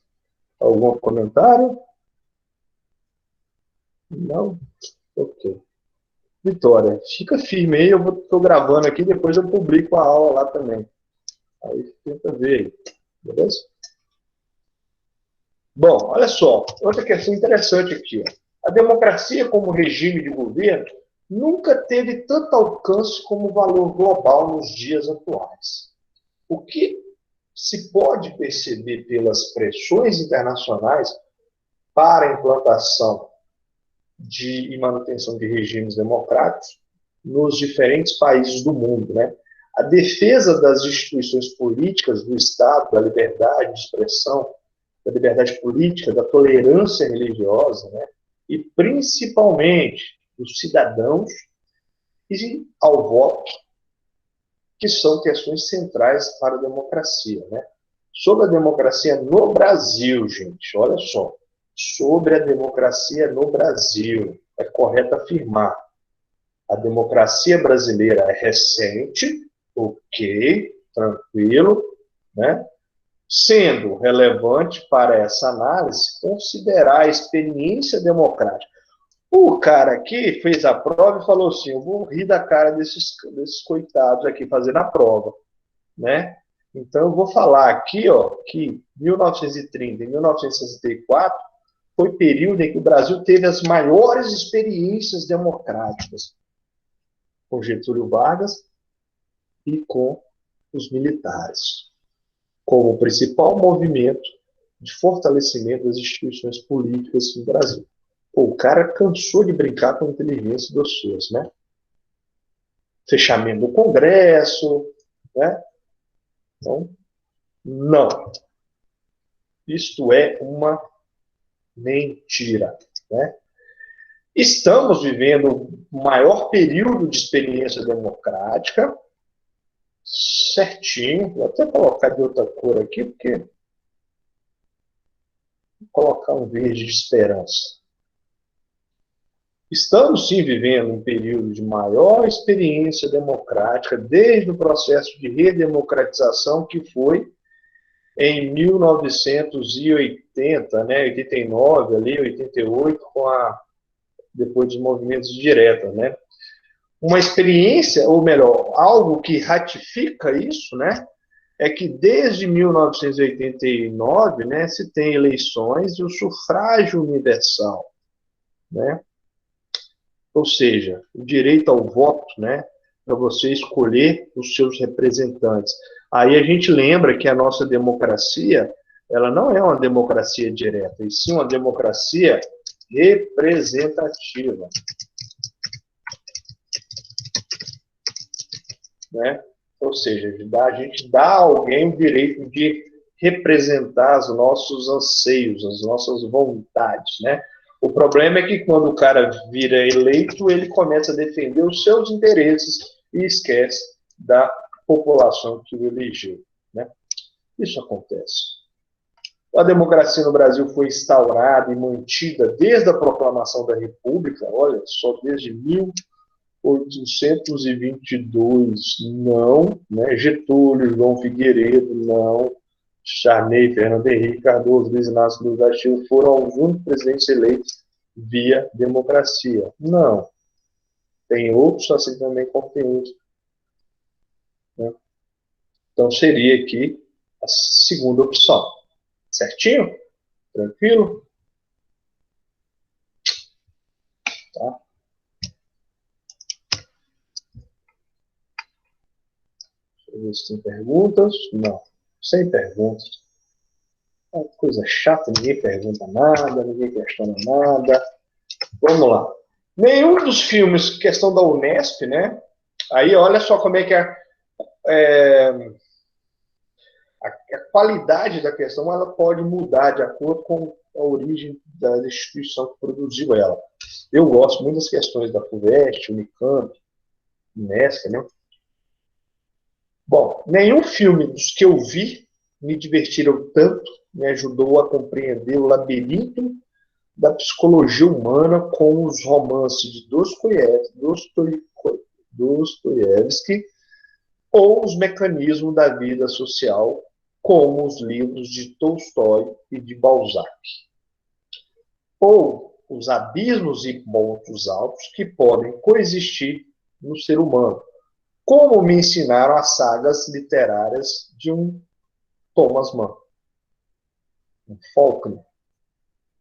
Algum comentário? Não? Ok. Vitória, fica firme aí, eu estou gravando aqui, depois eu publico a aula lá também. Aí tenta ver aí. Beleza? Bom, olha só, outra questão interessante aqui. Ó. A democracia como regime de governo nunca teve tanto alcance como valor global nos dias atuais. O que se pode perceber pelas pressões internacionais para a implantação e manutenção de regimes democráticos nos diferentes países do mundo, né? A defesa das instituições políticas do Estado, da liberdade de expressão, da liberdade política, da tolerância religiosa, né? E principalmente dos cidadãos e ao voto, que são questões centrais para a democracia, né? Sobre a democracia no Brasil, gente, olha só, sobre a democracia no Brasil, é correto afirmar, a democracia brasileira é recente, ok, tranquilo, né? Sendo relevante para essa análise considerar a experiência democrática. O cara aqui fez a prova e falou assim, eu vou rir da cara desses coitados aqui fazendo a prova, né? Então eu vou falar aqui, ó, que 1930 e 1964 foi período em que o Brasil teve as maiores experiências democráticas com Getúlio Vargas e com os militares, como principal movimento de fortalecimento das instituições políticas no Brasil. Pô, o cara cansou de brincar com a inteligência dos seus, né? Fechamento do Congresso, né? Então, não. Isto é uma mentira, né? Estamos vivendo o maior período de experiência democrática, certinho, vou até colocar de outra cor aqui, porque colocar um verde de esperança. Estamos, sim, vivendo um período de maior experiência democrática desde o processo de redemocratização que foi em 1980, né, 89, ali, 88, depois dos movimentos de direta, né? Uma experiência, ou melhor, algo que ratifica isso, né, é que desde 1989, né, se tem eleições e o sufrágio universal, né? Ou seja, o direito ao voto, né, para você escolher os seus representantes. Aí a gente lembra que a nossa democracia, ela não é uma democracia direta, e sim uma democracia representativa, né? Ou seja, a gente dá a alguém o direito de representar os nossos anseios, as nossas vontades, né? O problema é que quando o cara vira eleito, ele começa a defender os seus interesses e esquece da população que o elegeu, né? Isso acontece. A democracia no Brasil foi instaurada e mantida desde a proclamação da República, olha só, desde 1822, não, né? Getúlio, João Figueiredo, não, Sarney, Fernando Henrique Cardoso, Luiz Inácio Lula da Silva foram alguns presidentes eleitos via democracia. Não. Tem outros, assim também como tem outros, né? Então seria aqui a segunda opção. Certinho? Tranquilo? Tá? Deixa eu ver se tem perguntas. Não. Sem perguntas. É uma coisa chata, ninguém pergunta nada, ninguém questiona nada. Vamos lá. Nenhum dos filmes, questão da Unesp, né? Aí olha só como é que a qualidade da questão ela pode mudar de acordo com a origem da instituição que produziu ela. Eu gosto muito das questões da FUVEST, Unicamp, Unesp, né? Bom, nenhum filme dos que eu vi me divertiram tanto, me ajudou a compreender o labirinto da psicologia humana com os romances de Dostoiévski ou os mecanismos da vida social, como os livros de Tolstói e de Balzac. Ou os abismos e pontos altos que podem coexistir no ser humano, como me ensinaram as sagas literárias de um Thomas Mann, um Faulkner,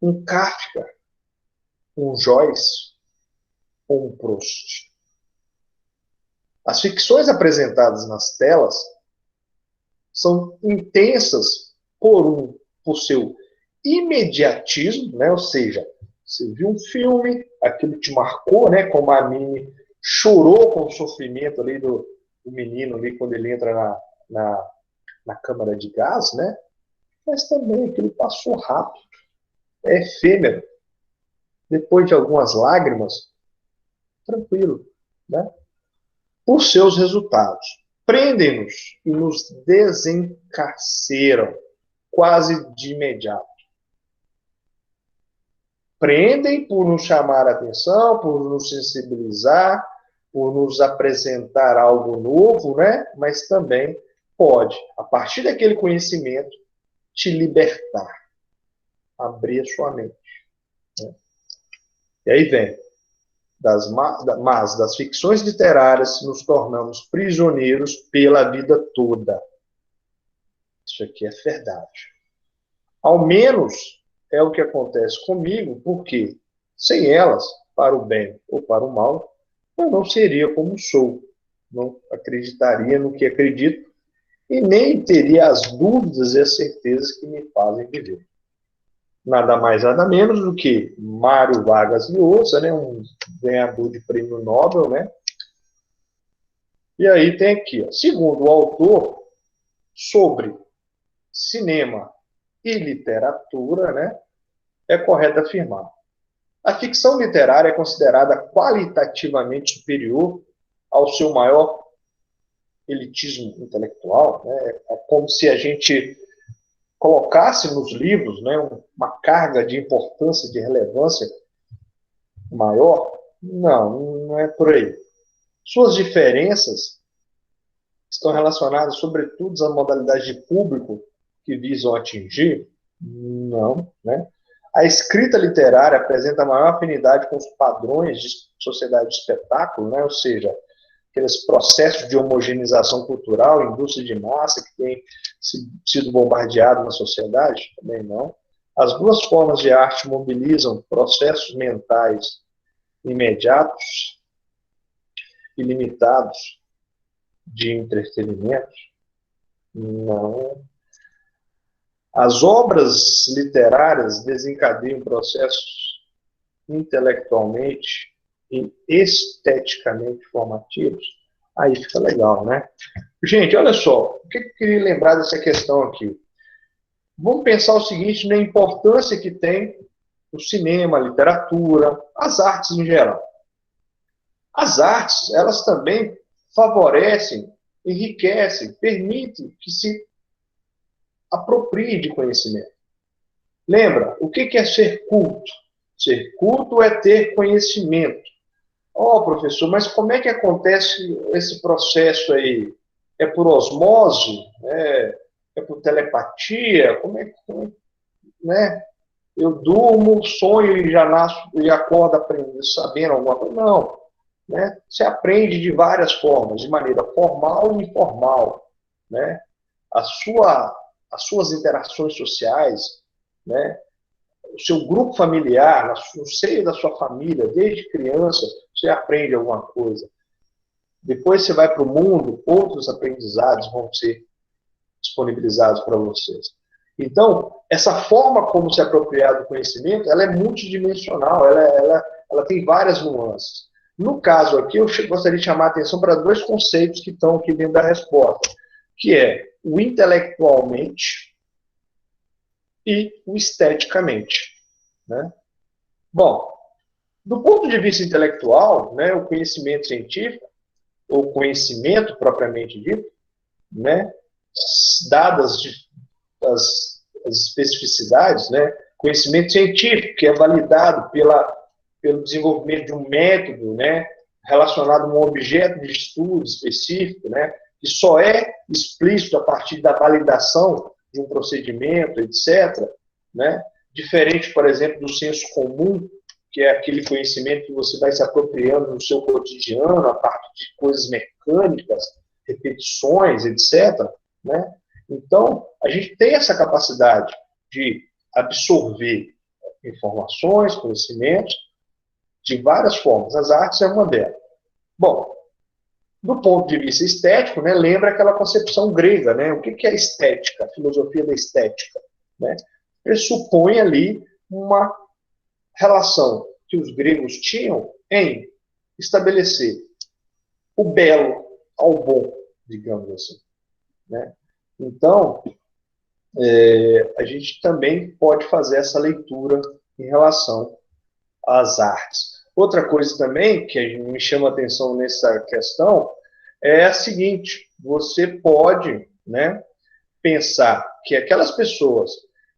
um Kafka, um Joyce ou um Proust. As ficções apresentadas nas telas são intensas por seu imediatismo, né? Ou seja, você viu um filme, aquilo te marcou, né? Como a Mini chorou com o sofrimento ali do menino ali quando ele entra na câmara de gás, né? Mas também aquilo passou rápido, é efêmero. Depois de algumas lágrimas, tranquilo, né? Por seus resultados. Prendem-nos e nos desencarceram quase de imediato. Prendem por nos chamar a atenção, por nos sensibilizar, por nos apresentar algo novo, né? Mas também pode, a partir daquele conhecimento, te libertar, abrir a sua mente, né? E aí vem, mas das ficções literárias nos tornamos prisioneiros pela vida toda. Isso aqui é verdade. Ao menos é o que acontece comigo, porque sem elas, para o bem ou para o mal, eu não seria como sou, não acreditaria no que acredito e nem teria as dúvidas e as certezas que me fazem viver. Nada mais, nada menos do que Mário Vargas Llosa, né, um ganhador de prêmio Nobel, né? E aí tem aqui, ó, segundo o autor, sobre cinema e literatura, né, é correto afirmar: a ficção literária é considerada qualitativamente superior ao seu maior elitismo intelectual, né? É como se a gente colocasse nos livros, né, uma carga de importância, de relevância maior? Não é por aí. Suas diferenças estão relacionadas, sobretudo, à modalidade de público que visam atingir? Não, né? A escrita literária apresenta maior afinidade com os padrões de sociedade de espetáculo, né? Ou seja, aqueles processos de homogeneização cultural, indústria de massa que tem sido bombardeado na sociedade? Também não. As duas formas de arte mobilizam processos mentais imediatos e limitados de entretenimento? Não. As obras literárias desencadeiam processos intelectualmente e esteticamente formativos? Aí fica legal, né? Gente, olha só, o que eu queria lembrar dessa questão aqui? Vamos pensar o seguinte, na importância que tem o cinema, a literatura, as artes em geral. As artes, elas também favorecem, enriquecem, permitem que se aproprie de conhecimento. Lembra, o que é ser culto? Ser culto é ter conhecimento. Professor, mas como é que acontece esse processo aí? É por osmose? É por telepatia? Como é que, né? Eu durmo, sonho e já nasço e acordo aprendendo, sabendo alguma coisa? Não. Né? Você aprende de várias formas, de maneira formal e informal. Né? As suas interações sociais, né? O seu grupo familiar, no seio da sua família, desde criança, você aprende alguma coisa. Depois você vai para o mundo, outros aprendizados vão ser disponibilizados para vocês. Então, essa forma como se apropriar do conhecimento, ela é multidimensional, ela tem várias nuances. No caso aqui, eu gostaria de chamar a atenção para dois conceitos que estão aqui dentro da resposta, que é o intelectualmente e o esteticamente. Né? Bom, do ponto de vista intelectual, né, o conhecimento científico, ou conhecimento propriamente dito, né, dadas as especificidades, né, conhecimento científico, que é validado pelo desenvolvimento de um método, né, relacionado a um objeto de estudo específico, né, que só é explícito a partir da validação de um procedimento, etc., né, diferente, por exemplo, do senso comum, que é aquele conhecimento que você vai se apropriando no seu cotidiano, a partir de coisas mecânicas, repetições, etc., né? Então, a gente tem essa capacidade de absorver informações, conhecimentos, de várias formas. As artes é uma delas. Bom, do ponto de vista estético, né, lembra aquela concepção grega, né? O que é a estética, a filosofia da estética? Né? Pressupõe ali uma relação que os gregos tinham em estabelecer o belo ao bom, digamos assim. Né? Então, a gente também pode fazer essa leitura em relação às artes. Outra coisa também que me chama a atenção nessa questão é a seguinte: você pode, né, pensar que aquelas pessoas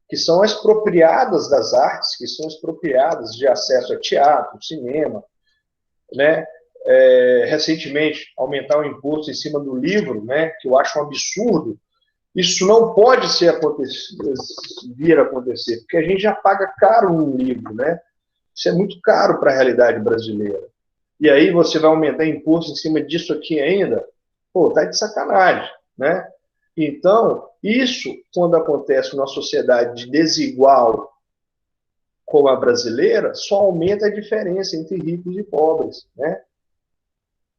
que são expropriadas das artes, que são expropriadas de acesso a teatro, cinema, né, recentemente aumentar o imposto em cima do livro, né, que eu acho um absurdo. Isso não pode vir a acontecer, porque a gente já paga caro um livro, né? Isso é muito caro para a realidade brasileira. E aí você vai aumentar imposto em cima disso aqui ainda? Pô, tá de sacanagem, né? Então, isso, quando acontece numa sociedade desigual como a brasileira, só aumenta a diferença entre ricos e pobres, né?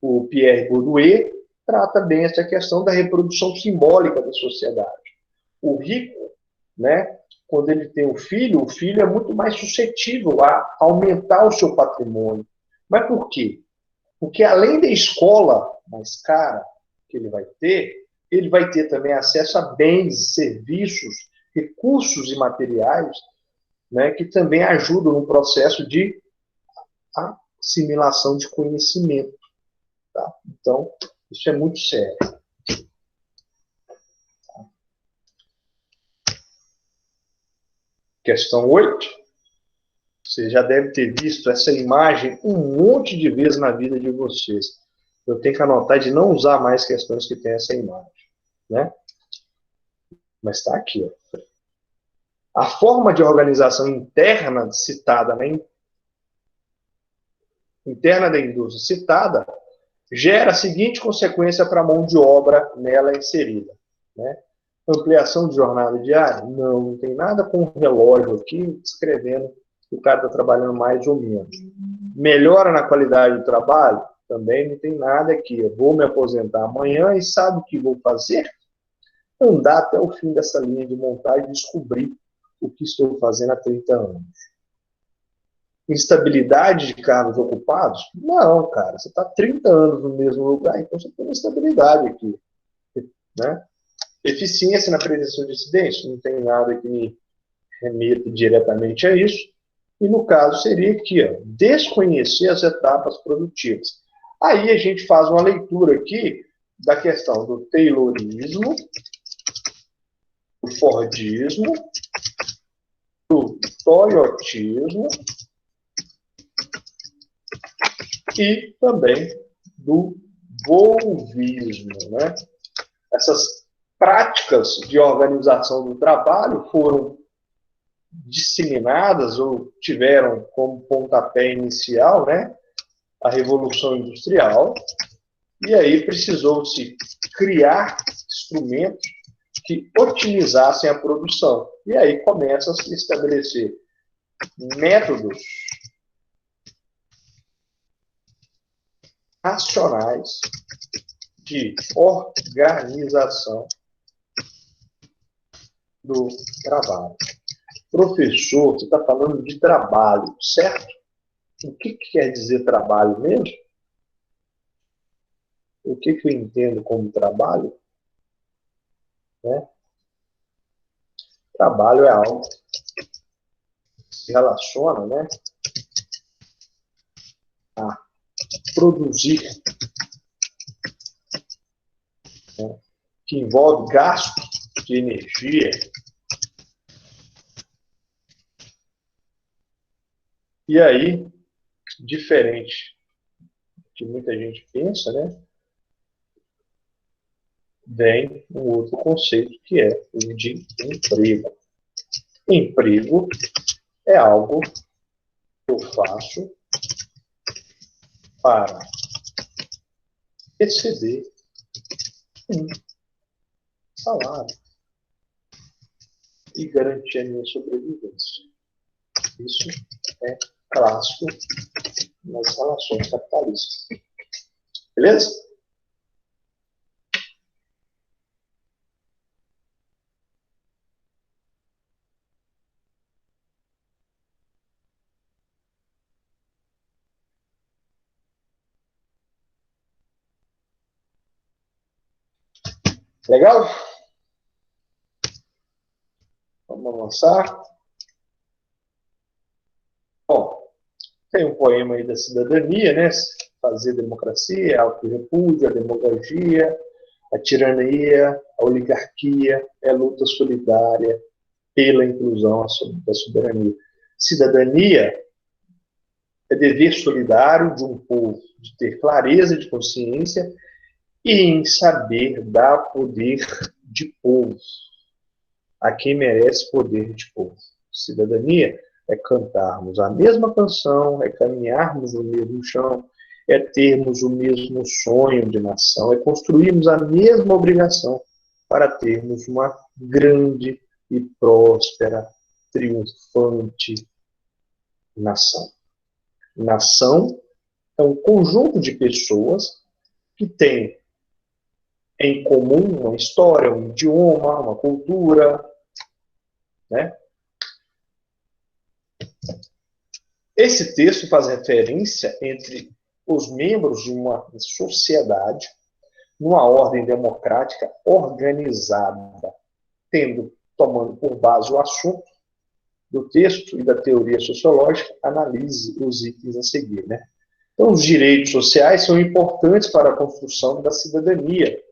O Pierre Bourdieu trata bem essa questão da reprodução simbólica da sociedade. O rico, né, quando ele tem o filho é muito mais suscetível a aumentar o seu patrimônio. Mas por quê? Porque além da escola mais cara que ele vai ter também acesso a bens, serviços, recursos e materiais, né, que também ajudam no processo de assimilação de conhecimento. Tá? Então, isso é muito sério. Questão 8. Você já deve ter visto essa imagem um monte de vezes na vida de vocês. Eu tenho que anotar de não usar mais questões que têm essa imagem, né? Mas está aqui, ó. A forma de organização interna citada interna da indústria citada gera a seguinte consequência para a mão de obra nela inserida, né? Ampliação de jornada diária? Não tem nada com o relógio aqui escrevendo que o cara está trabalhando mais ou menos. Melhora na qualidade do trabalho? Também não tem nada aqui. Eu vou me aposentar amanhã e sabe o que vou fazer? Andar até o fim dessa linha de montagem e descobrir o que estou fazendo há 30 anos. Instabilidade de cargos ocupados? Não, cara. Você está 30 anos no mesmo lugar, então você tem uma estabilidade aqui, né? Eficiência na prevenção de acidentes? Não tem nada que me remeta diretamente a isso. E no caso seria aqui, ó, desconhecer as etapas produtivas. Aí a gente faz uma leitura aqui da questão do Taylorismo, do Fordismo, do Toyotismo e também do Volvismo, né? Essas práticas de organização do trabalho foram disseminadas ou tiveram como pontapé inicial, né, a Revolução Industrial, e aí precisou-se criar instrumentos que otimizassem a produção. E aí começa a se estabelecer métodos racionais de organização do trabalho. Professor, você está falando de trabalho, certo? O que quer dizer trabalho mesmo? O que eu entendo como trabalho? Né? Trabalho é algo que se relaciona, né, a produzir, né, que envolve gasto de energia. E aí, diferente do que muita gente pensa, né, vem um outro conceito que é o de emprego. Emprego é algo que eu faço para receber um salário e garantir a minha sobrevivência. Isso é clássico nas relações capitalistas. Beleza? Legal? Vamos avançar. Bom, tem um poema aí da cidadania, né? Fazer democracia, a autorrepúdio, a demagogia, a tirania, a oligarquia, é a luta solidária pela inclusão da soberania. Cidadania é dever solidário de um povo, de ter clareza de consciência e em saber dar poder de povo a quem merece poder de povo. Cidadania é cantarmos a mesma canção, é caminharmos no mesmo chão, é termos o mesmo sonho de nação, é construirmos a mesma obrigação para termos uma grande e próspera, triunfante nação. Nação é um conjunto de pessoas que têm em comum uma história, um idioma, uma cultura, né? Esse texto faz referência entre os membros de uma sociedade numa ordem democrática organizada, tomando por base o assunto do texto e da teoria sociológica, analise os itens a seguir, né? Então, os direitos sociais são importantes para a construção da cidadania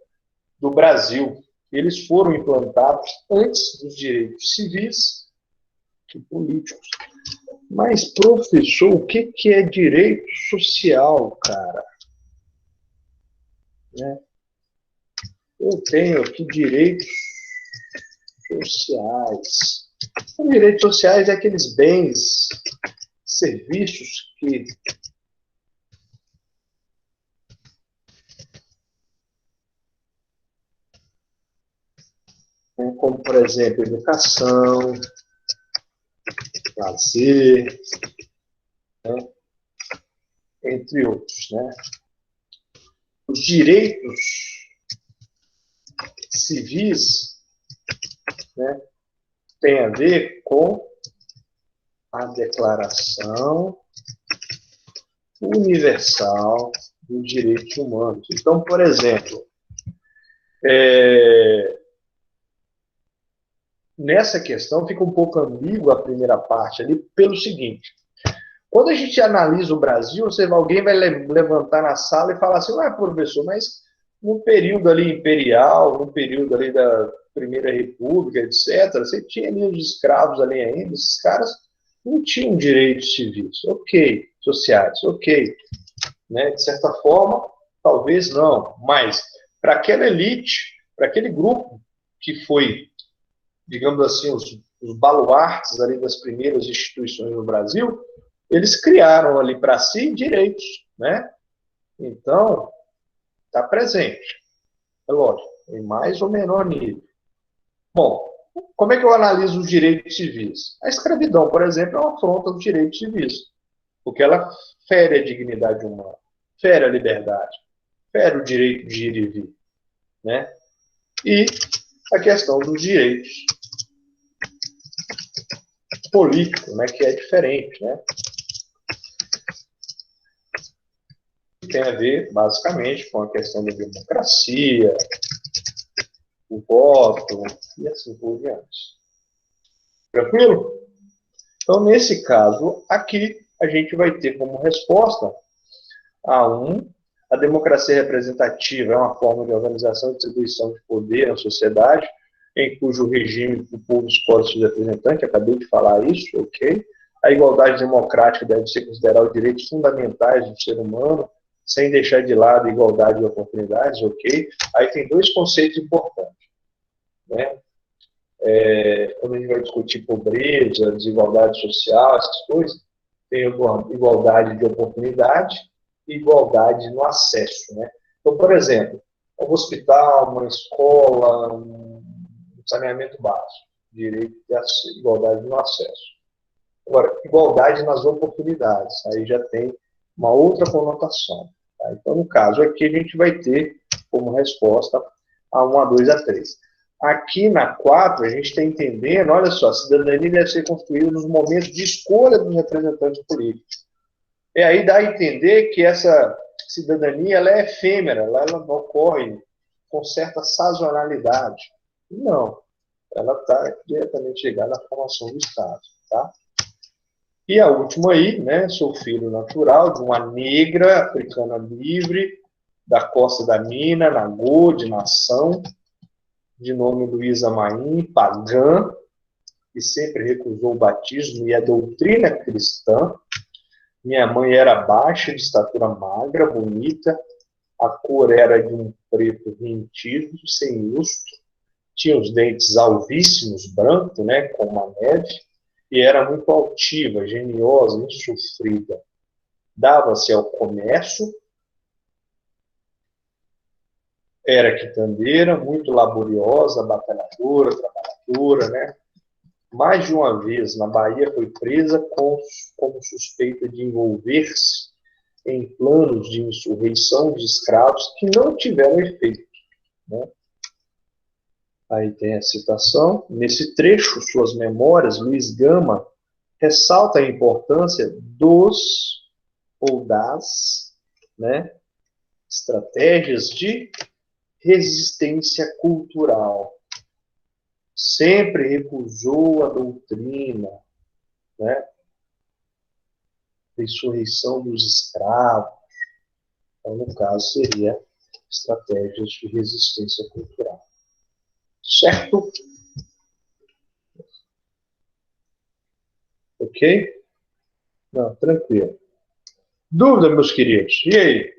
do Brasil. Eles foram implantados antes dos direitos civis, e políticos. Mas, professor, o que é direito social, cara? Né? Eu tenho aqui direitos sociais. Os direitos sociais é aqueles bens, serviços que como, por exemplo, educação, lazer, né? Entre outros, né? Os direitos civis, né, têm a ver com a Declaração Universal dos Direitos Humanos. Então, por exemplo, nessa questão fica um pouco ambíguo a primeira parte ali, pelo seguinte: quando a gente analisa o Brasil, alguém vai levantar na sala e falar assim, ué, professor, mas no período ali imperial, no período ali da Primeira República, etc., você tinha ali os escravos ali ainda, esses caras não tinham direitos civis, ok, sociais, ok, né? De certa forma, talvez não, mas para aquela elite, para aquele grupo que foi, digamos assim, os baluartes ali das primeiras instituições no Brasil, eles criaram ali para si direitos, né? Então, está presente. É lógico, em mais ou menor nível. Bom, como é que eu analiso os direitos civis? A escravidão, por exemplo, é uma afronta dos direitos civis, porque ela fere a dignidade humana, fere a liberdade, fere o direito de ir e vir, né? E a questão dos direitos políticos, né, que é diferente, né? Tem a ver, basicamente, com a questão da democracia, o voto, e assim por diante. Tranquilo? Então, nesse caso aqui, a gente vai ter como resposta A1, a democracia representativa é uma forma de organização e distribuição de poder na sociedade, em cujo regime o povo escolhe seus representantes, acabei de falar isso, ok? A igualdade democrática deve ser considerada os direitos fundamentais do ser humano, sem deixar de lado a igualdade de oportunidades, ok? Aí tem dois conceitos importantes, né? Quando a gente vai discutir pobreza, desigualdade social, essas coisas, tem igualdade de oportunidade e igualdade no acesso, né? Então, por exemplo, um hospital, uma escola, um saneamento básico, direito de acesso, igualdade no acesso. Agora, igualdade nas oportunidades, aí já tem uma outra conotação. Tá? Então, no caso aqui, a gente vai ter como resposta a 1, a 2, a 3. Aqui na 4, a gente está entendendo, olha só, a cidadania deve ser construída nos momentos de escolha dos representantes políticos. E aí dá a entender que essa cidadania ela é efêmera, ela não ocorre com certa sazonalidade. Não, ela está diretamente ligada à formação do Estado. Tá? E a última aí, né, sou filho natural de uma negra africana livre, da costa da Mina, Nagô, de nação, de nome Luísa Maim, pagã, que sempre recusou o batismo e a doutrina cristã. Minha mãe era baixa, de estatura magra, bonita, a cor era de um preto rentido, sem lustre, tinha os dentes alvíssimos, brancos, né, como a neve, e era muito altiva, geniosa, insofrida. Dava-se ao comércio, era quitandeira, muito laboriosa, batalhadora, trabalhadora, né? Mais de uma vez na Bahia foi presa como suspeita de envolver-se em planos de insurreição de escravos que não tiveram efeito. Né? Aí tem a citação. Nesse trecho, suas memórias, Luiz Gama ressalta a importância dos ou das, né, estratégias de resistência cultural. Sempre recusou a doutrina, né, da insurreição dos escravos. Então, no caso, seria estratégias de resistência cultural. Certo? Ok? Não, tranquilo. Dúvida, meus queridos? E aí?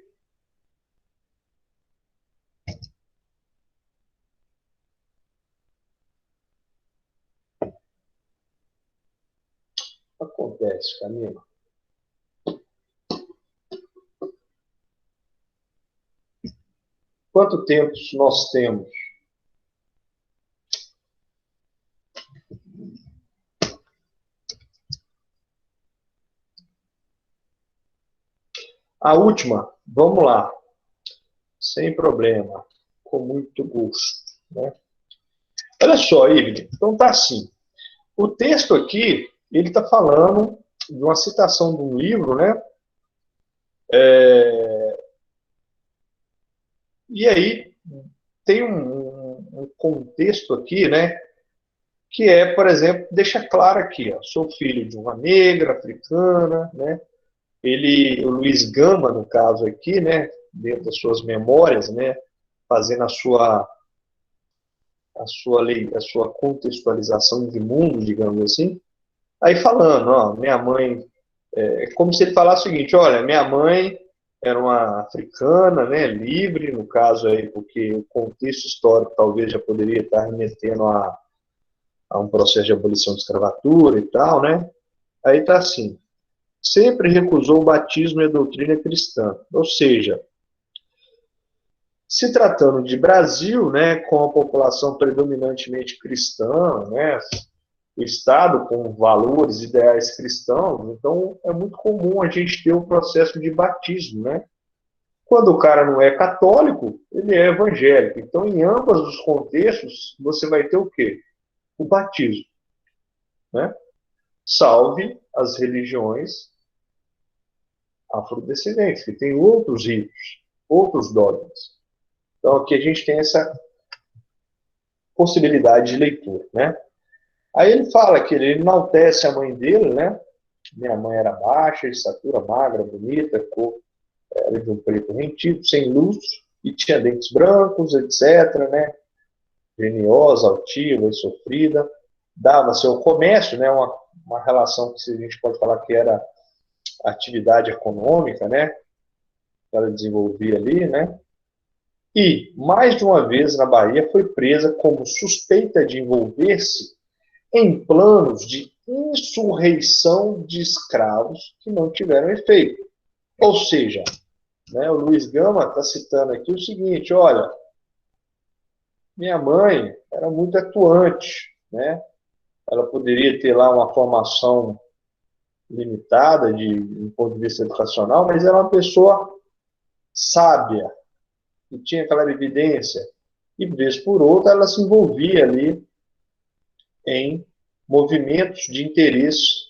Acontece, Camila. Quanto tempo nós temos? A última, vamos lá. Sem problema. Com muito gosto. Né? Olha só, Ivan. Então tá assim. O texto aqui, ele está falando de uma citação de um livro, né? E aí tem um contexto aqui, né? Que é, por exemplo, deixa claro aqui, ó, sou filho de uma negra africana, né? O Luiz Gama, no caso aqui, né? Dentro das suas memórias, né? Fazendo a sua contextualização de mundo, digamos assim. Aí falando, ó, minha mãe, é como se ele falasse o seguinte, olha, minha mãe era uma africana, né, livre, no caso aí, porque o contexto histórico talvez já poderia estar remetendo a um processo de abolição de escravatura e tal, né? Aí está assim, sempre recusou o batismo e a doutrina cristã, ou seja, se tratando de Brasil, né, com a população predominantemente cristã, né, o Estado com valores, ideais cristãos, então é muito comum a gente ter o processo de batismo, né? Quando o cara não é católico, ele é evangélico. Então, em ambos os contextos, você vai ter o quê? O batismo, né? Salve as religiões afrodescendentes, que tem outros ritos, outros dogmas. Então, aqui a gente tem essa possibilidade de leitura, né? Aí ele fala que ele enaltece a mãe dele, né? Minha mãe era baixa, de estatura magra, bonita, cor era de um preto rentido, sem luz, e tinha dentes brancos, etc., né? Geniosa, altiva e sofrida. Dava seu comércio, né? Uma relação que a gente pode falar que era atividade econômica, né? Que ela desenvolvia ali, né? E, mais de uma vez na Bahia, foi presa como suspeita de envolver-se em planos de insurreição de escravos que não tiveram efeito. Ou seja, né, o Luiz Gama está citando aqui o seguinte, olha, minha mãe era muito atuante, né? Ela poderia ter lá uma formação limitada do ponto de vista educacional, mas era uma pessoa sábia, que tinha aquela evidência, e de vez por outra ela se envolvia ali em movimentos de interesse,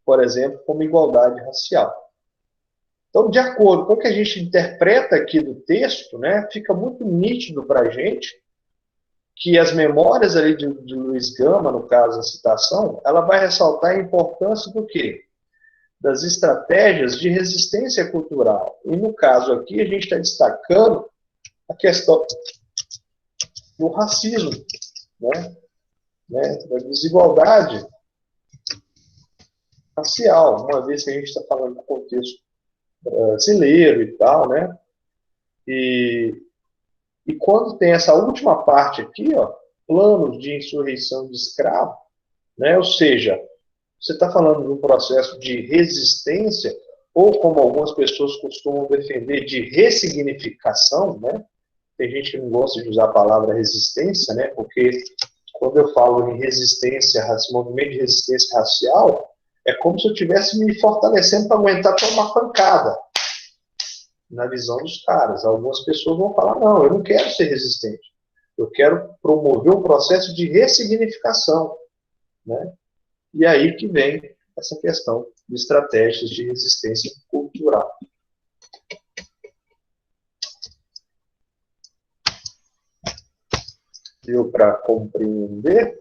por exemplo, como igualdade racial. Então, de acordo com o que a gente interpreta aqui do texto, né, fica muito nítido para a gente que as memórias ali de Luiz Gama, no caso da citação, ela vai ressaltar a importância do quê? Das estratégias de resistência cultural. E no caso aqui, a gente está destacando a questão do racismo, né, da desigualdade racial, uma vez que a gente está falando do contexto brasileiro e tal, né? E quando tem essa última parte aqui, ó, planos de insurreição de escravo, né? Ou seja, você está falando de um processo de resistência, ou como algumas pessoas costumam defender, de ressignificação, né? Tem gente que não gosta de usar a palavra resistência, né? Porque quando eu falo em resistência, movimento de resistência racial, é como se eu estivesse me fortalecendo para aguentar tomar pancada. Na visão dos caras. Algumas pessoas vão falar, não, eu não quero ser resistente. Eu quero promover um processo de ressignificação. Né? E aí que vem essa questão de estratégias de resistência cultural. Deu para compreender?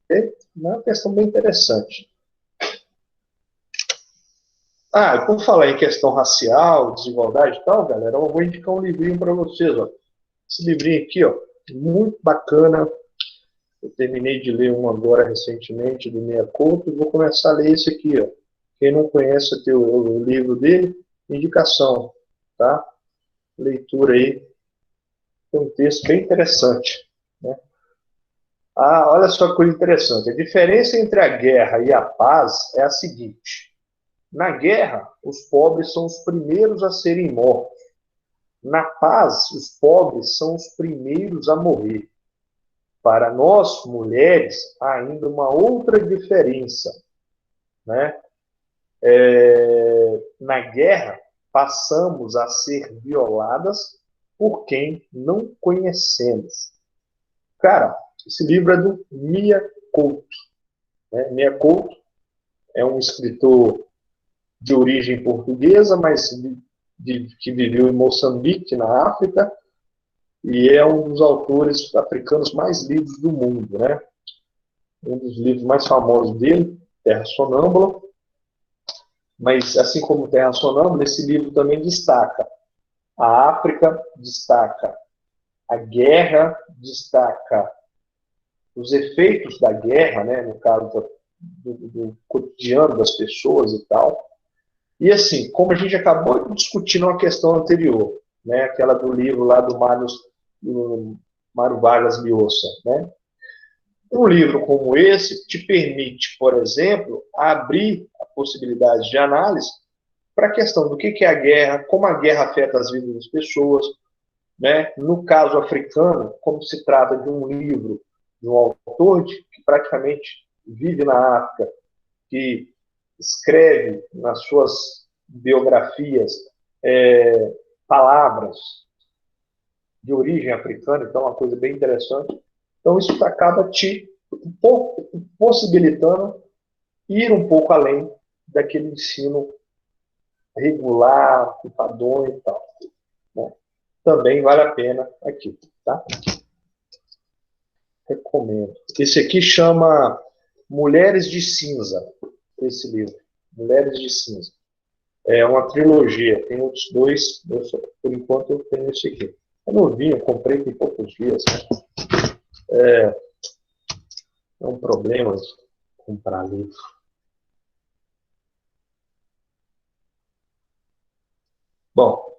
É uma questão bem interessante. Ah, por falar em questão racial, desigualdade e tal, galera, eu vou indicar um livrinho para vocês. Ó. Esse livrinho aqui, ó, muito bacana, Eu terminei de ler um agora recentemente, do Mea Couto, e vou começar a ler esse aqui, ó. Quem não conhece o livro dele, indicação, tá? Leitura aí. Tem um texto bem interessante, né? Ah, olha só que coisa interessante. A diferença entre a guerra e a paz é a seguinte. Na guerra, os pobres são os primeiros a serem mortos. Na paz, os pobres são os primeiros a morrer. Para nós, mulheres, há ainda uma outra diferença, né? Na guerra, passamos a ser violadas por quem não conhecemos. Cara, esse livro é do Mia Couto, né? Mia Couto é um escritor de origem portuguesa, mas que viveu em Moçambique, na África, e é um dos autores africanos mais lidos do mundo, né? Um dos livros mais famosos dele, Terra Sonâmbula. Mas, assim como Terra Sonâmbula, esse livro também destaca a África, destaca a guerra, destaca os efeitos da guerra, né? No caso do cotidiano das pessoas e tal. E assim, como a gente acabou de discutir numa questão anterior, né? Aquela do livro lá do Mário Vargas Llosa, né? Um livro como esse te permite, por exemplo, abrir a possibilidade de análise para a questão do que é a guerra, como a guerra afeta as vidas das pessoas, né? No caso africano, como se trata de um livro de um autor que praticamente vive na África, que escreve nas suas biografias palavras de origem africana, então é uma coisa bem interessante. Então isso acaba te possibilitando ir um pouco além daquele ensino regular, padrão e tal, né? Também vale a pena aqui, tá? Recomendo. Esse aqui chama Mulheres de Cinza, esse livro, Mulheres de Cinza. É uma trilogia, tem outros dois, por enquanto eu tenho esse aqui. É novinho, eu comprei tem poucos dias, né? É um problema comprar livro. Bom,